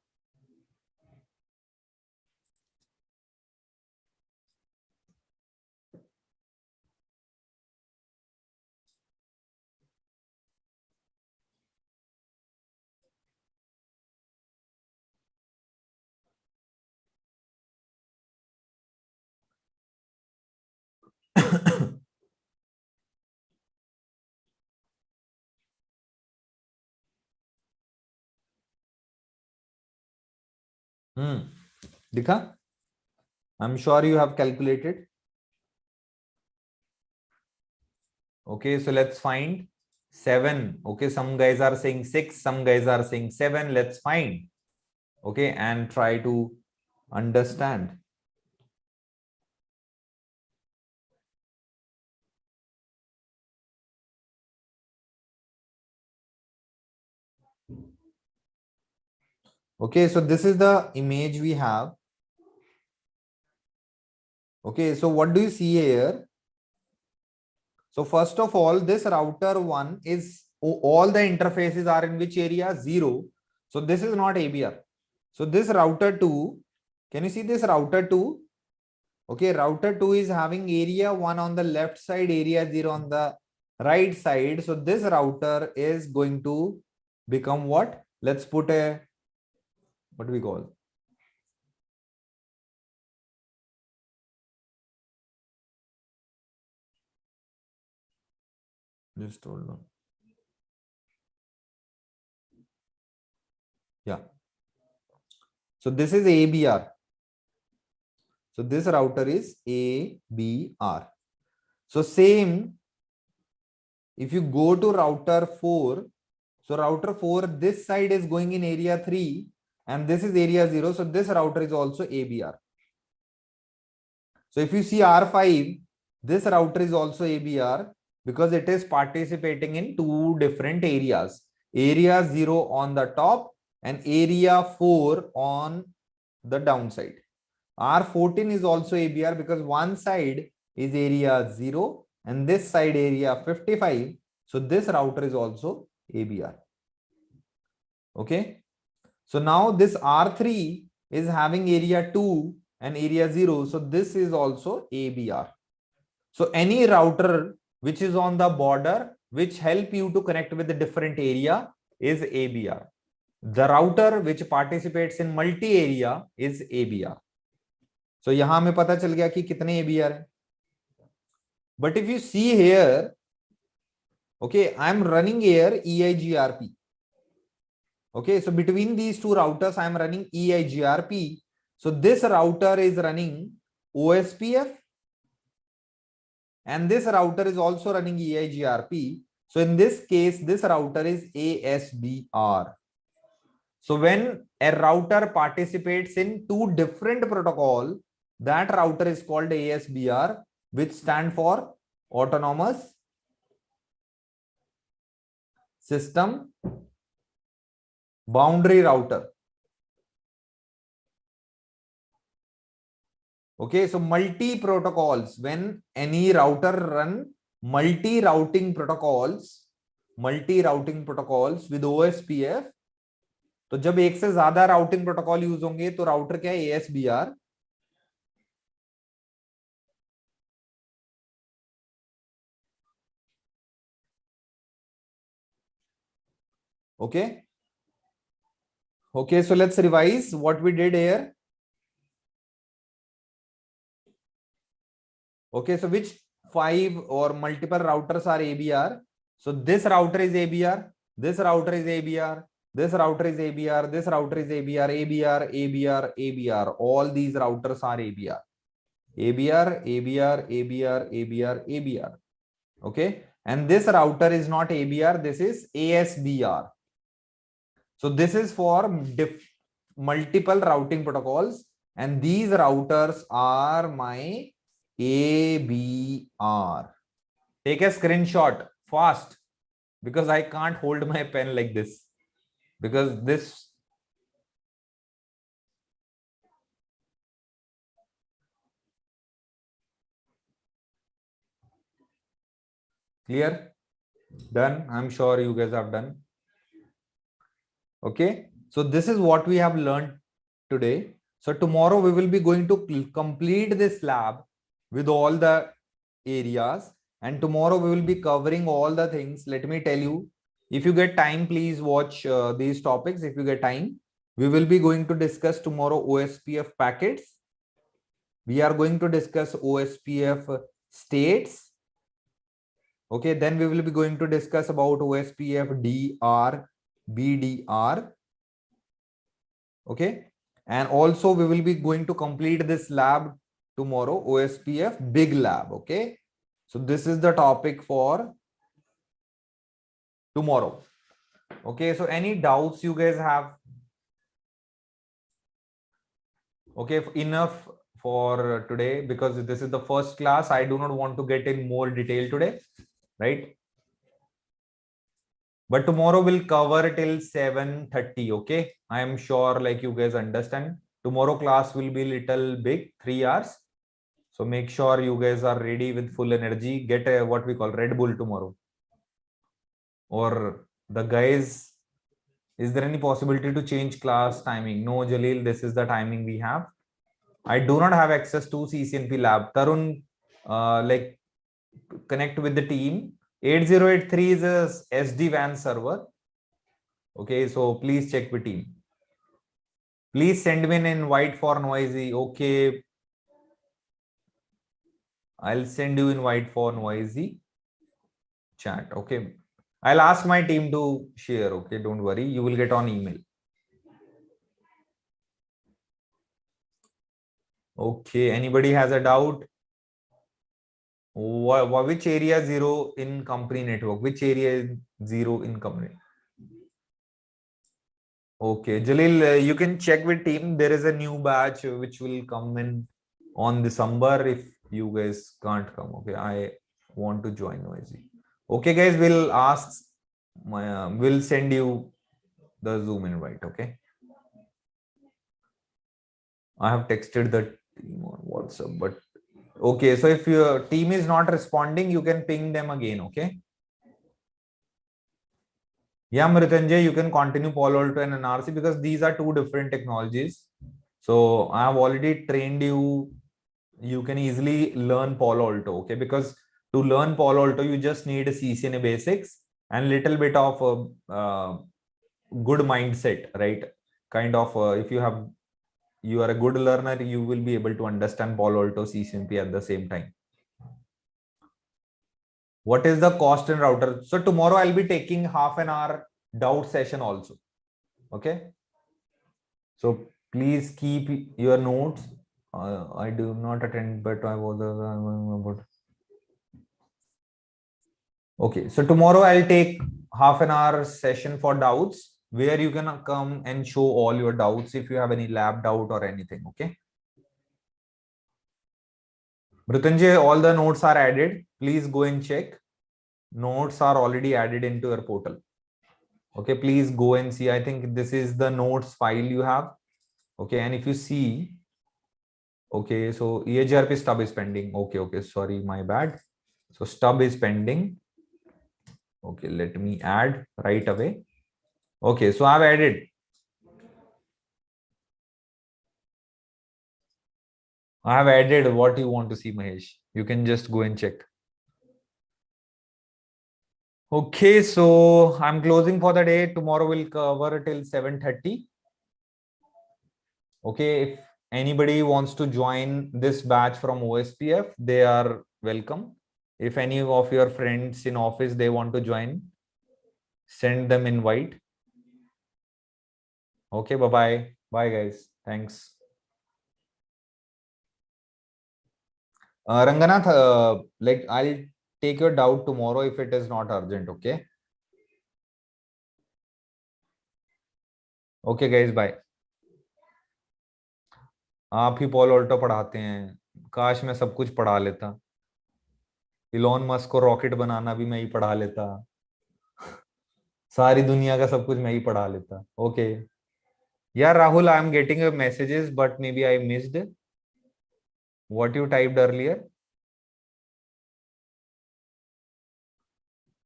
[SPEAKER 1] Dikha? I'm sure you have calculated. Okay, so let's find 7. Okay, some guys are saying 6, some guys are saying 7. Let's find. Okay, and try to understand. Okay, so this is the image we have. Okay, so what do you see here? So first of all, this router 1 is, all the interfaces are in which area? 0. So this is not ABR. So this router 2, can you see this router 2? Okay, router 2 is having area 1 on the left side, area 0 on the right side. So this router is going to become what? Let's put a, what do we call? Just hold on. Yeah. So this is ABR. So this router is ABR. So same, if you go to router 4, so router 4, this side is going in area 3 and this is area 0. So this router is also ABR. So if you see R5, this router is also ABR because it is participating in 2 different areas. Area 0 on the top and area 4 on the downside. R14 is also ABR because one side is area 0 and this side area 55. So this router is also ABR. Okay. So now this R3 is having area 2 and area 0. So this is also ABR. So any router which is on the border, which help you to connect with the different area, is ABR. The router which participates in multi-area is ABR. So यहाँ हमें पता चल गया कि कितने ABR है. But if you see here, okay, I'm running here 𝐊𝐲RP. Okay, so between these two routers, I'm running 𝐊𝐲RP. So this router is running OSPF, and this router is also running 𝐊𝐲RP. So in this case, this router is ASBR. So when a router participates in two different protocol, that router is called ASBR, which stand for Autonomous System Boundary Router. Okay, so multi protocols, when any router run multi-routing protocols with OSPF, तो जब एक से ज्यादा routing protocol use होंगे तो router क्या है? ASBR. Okay. Okay, so let's revise what we did here. Okay, so which 5 or multiple routers are ABR? So this router is ABR, this router is ABR, this router is ABR, this router is ABR, ABR, ABR, ABR. All these routers are ABR. ABR, ABR, ABR, ABR, ABR. Okay, and this router is not ABR, this is ASBR. So this is for multiple routing protocols, and these routers are my ABR. Take a screenshot fast, because I can't hold my pen like this, because this clear? Done? I'm sure you guys have done. Okay, so this is what we have learned today. So tomorrow we will be going to complete this lab with all the areas, and tomorrow we will be covering all the things. Let me tell you, if you get time, please watch these topics. If you get time, we will be going to discuss tomorrow OSPF packets. We are going to discuss OSPF states. Okay, then we will be going to discuss about OSPF DR, BDR. Okay, and also we will be going to complete this lab tomorrow, OSPF big lab. Okay, so this is the topic for tomorrow. Okay, so any doubts you guys have? Okay, enough for today, because this is the first class. I do not want to get in more detail today, right? But tomorrow we'll cover till 7:30. Okay, I am sure like you guys understand. Tomorrow class will be little big, 3 hours. So make sure you guys are ready with full energy. Get a what we call Red Bull tomorrow. Or the guys, is there any possibility to change class timing? No, Jalil, this is the timing we have. I do not have access to CCNP lab. Tarun, like connect with the team. 8083 is a SD-WAN server. Okay, so please check with team. Please send me an invite for Noisy. Okay, I'll send you invite for Noisy chat. Okay, I'll ask my team to share. Okay, don't worry, you will get on email. Okay, anybody has a doubt? Which area 0 in company network? Which area is 0 in company? Okay, Jalil, you can check with team. There is a new batch which will come in on December if you guys can't come. Okay, I want to join Noisy. Okay, guys, we'll ask. We'll send you the Zoom invite. Okay. I have texted the team on WhatsApp, but okay. So if your team is not responding, you can ping them again. Okay. Yeah, Mritanjay, you can continue Palo Alto and NRC, because these are two different technologies. So I have already trained you. You can easily learn Palo Alto, okay? Because to learn Palo Alto, you just need a CCNA basics and little bit of a good mindset, right? Kind of if you are a good learner, you will be able to understand Palo Alto CCNP at the same time. What is the cost in router? So tomorrow I'll be taking half an hour doubt session also. Okay. So please keep your notes. I do not attend, but I was okay. So tomorrow I'll take half an hour session for doubts where you can come and show all your doubts if you have any lab doubt or anything. Okay. Mrityunjay, all the notes are added. Please go and check. Notes are already added into your portal. Okay, please go and see. I think this is the notes file you have. Okay, and if you see, okay, so 𝐊𝐳RP stub is pending. Okay, sorry, my bad. So stub is pending. Okay, let me add right away. Okay, so I've added. I have added what you want to see, Mahesh. You can just go and check. Okay, so I'm closing for the day. Tomorrow we'll cover till 7:30. Okay, if anybody wants to join this batch from OSPF, they are welcome. If any of your friends in office, they want to join, send them invite. Okay, bye-bye. Bye, guys. Thanks. Ranganath, like I'll take your doubt tomorrow if it is not urgent, okay? Okay, guys, bye. आप ही Paulo Alto पढ़ाते हैं, काश मैं सब कुछ पढ़ा लेता। Elon Musk को रॉकेट बनाना भी मैं ही पढ़ा लेता, सारी दुनिया का सब कुछ मैं ही पढ़ा लेता। ओके यार Rahul, I am getting messages but maybe I missed what you typed earlier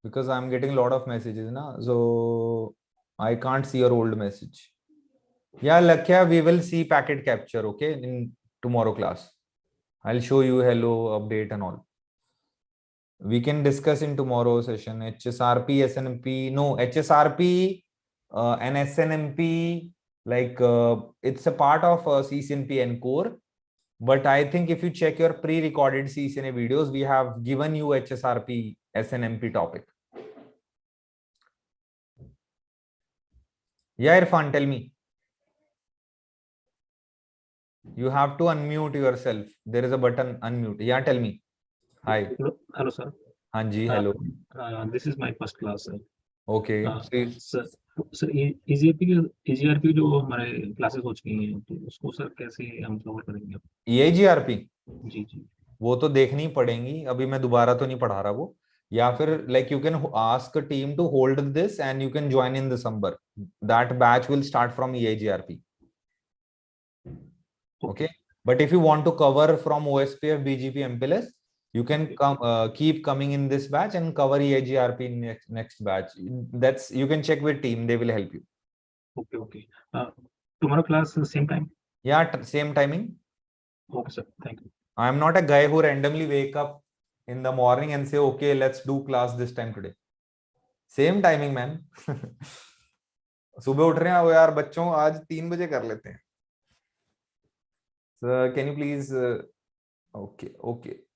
[SPEAKER 1] because I'm getting a lot of messages now, so I can't see your old message. Yeah, Lakshya, we will see packet capture, okay, in tomorrow class. I'll show you hello update and all. We can discuss in tomorrow session. HSRP, SNMP, no, HSRP and SNMP, like it's a part of CCNP and core. But I think if you check your pre-recorded CCNA videos, we have given you HSRP, SNMP topic. Yeah, Irfan, tell me. You have to unmute yourself. There is a button unmute. Yeah, tell me. Hi.
[SPEAKER 4] Hello, sir.
[SPEAKER 1] Hanji, hello.
[SPEAKER 4] This is my first class, sir.
[SPEAKER 1] Okay.
[SPEAKER 4] Sir EGRP जो हमारे classes हो चुकी हैं तो उसको sir कैसे हम cover करेंगे?
[SPEAKER 1] ईजीआरपी
[SPEAKER 4] जी
[SPEAKER 1] वो तो देखनी पड़ेगी, अभी मैं दोबारा तो नहीं पढ़ा रहा वो, या फिर like you can ask team to hold this and you can join in December. That batch will start from EGRP. Okay, but if you want to cover from OSPF, BGP MPLS, you can come keep coming in this batch and cover 𝐊𝐳RP next batch. That's, you can check with team, they will help you.
[SPEAKER 4] Okay. Tomorrow class same time?
[SPEAKER 1] Yeah, same timing.
[SPEAKER 4] Okay, sir. Thank you.
[SPEAKER 1] I am not a guy who randomly wake up in the morning and say, okay, let's do class this time today. Same timing, man. सुबह उठ रहे हैं वो यार, बच्चों आज 3 बजे कर लेते हैं. So can you please okay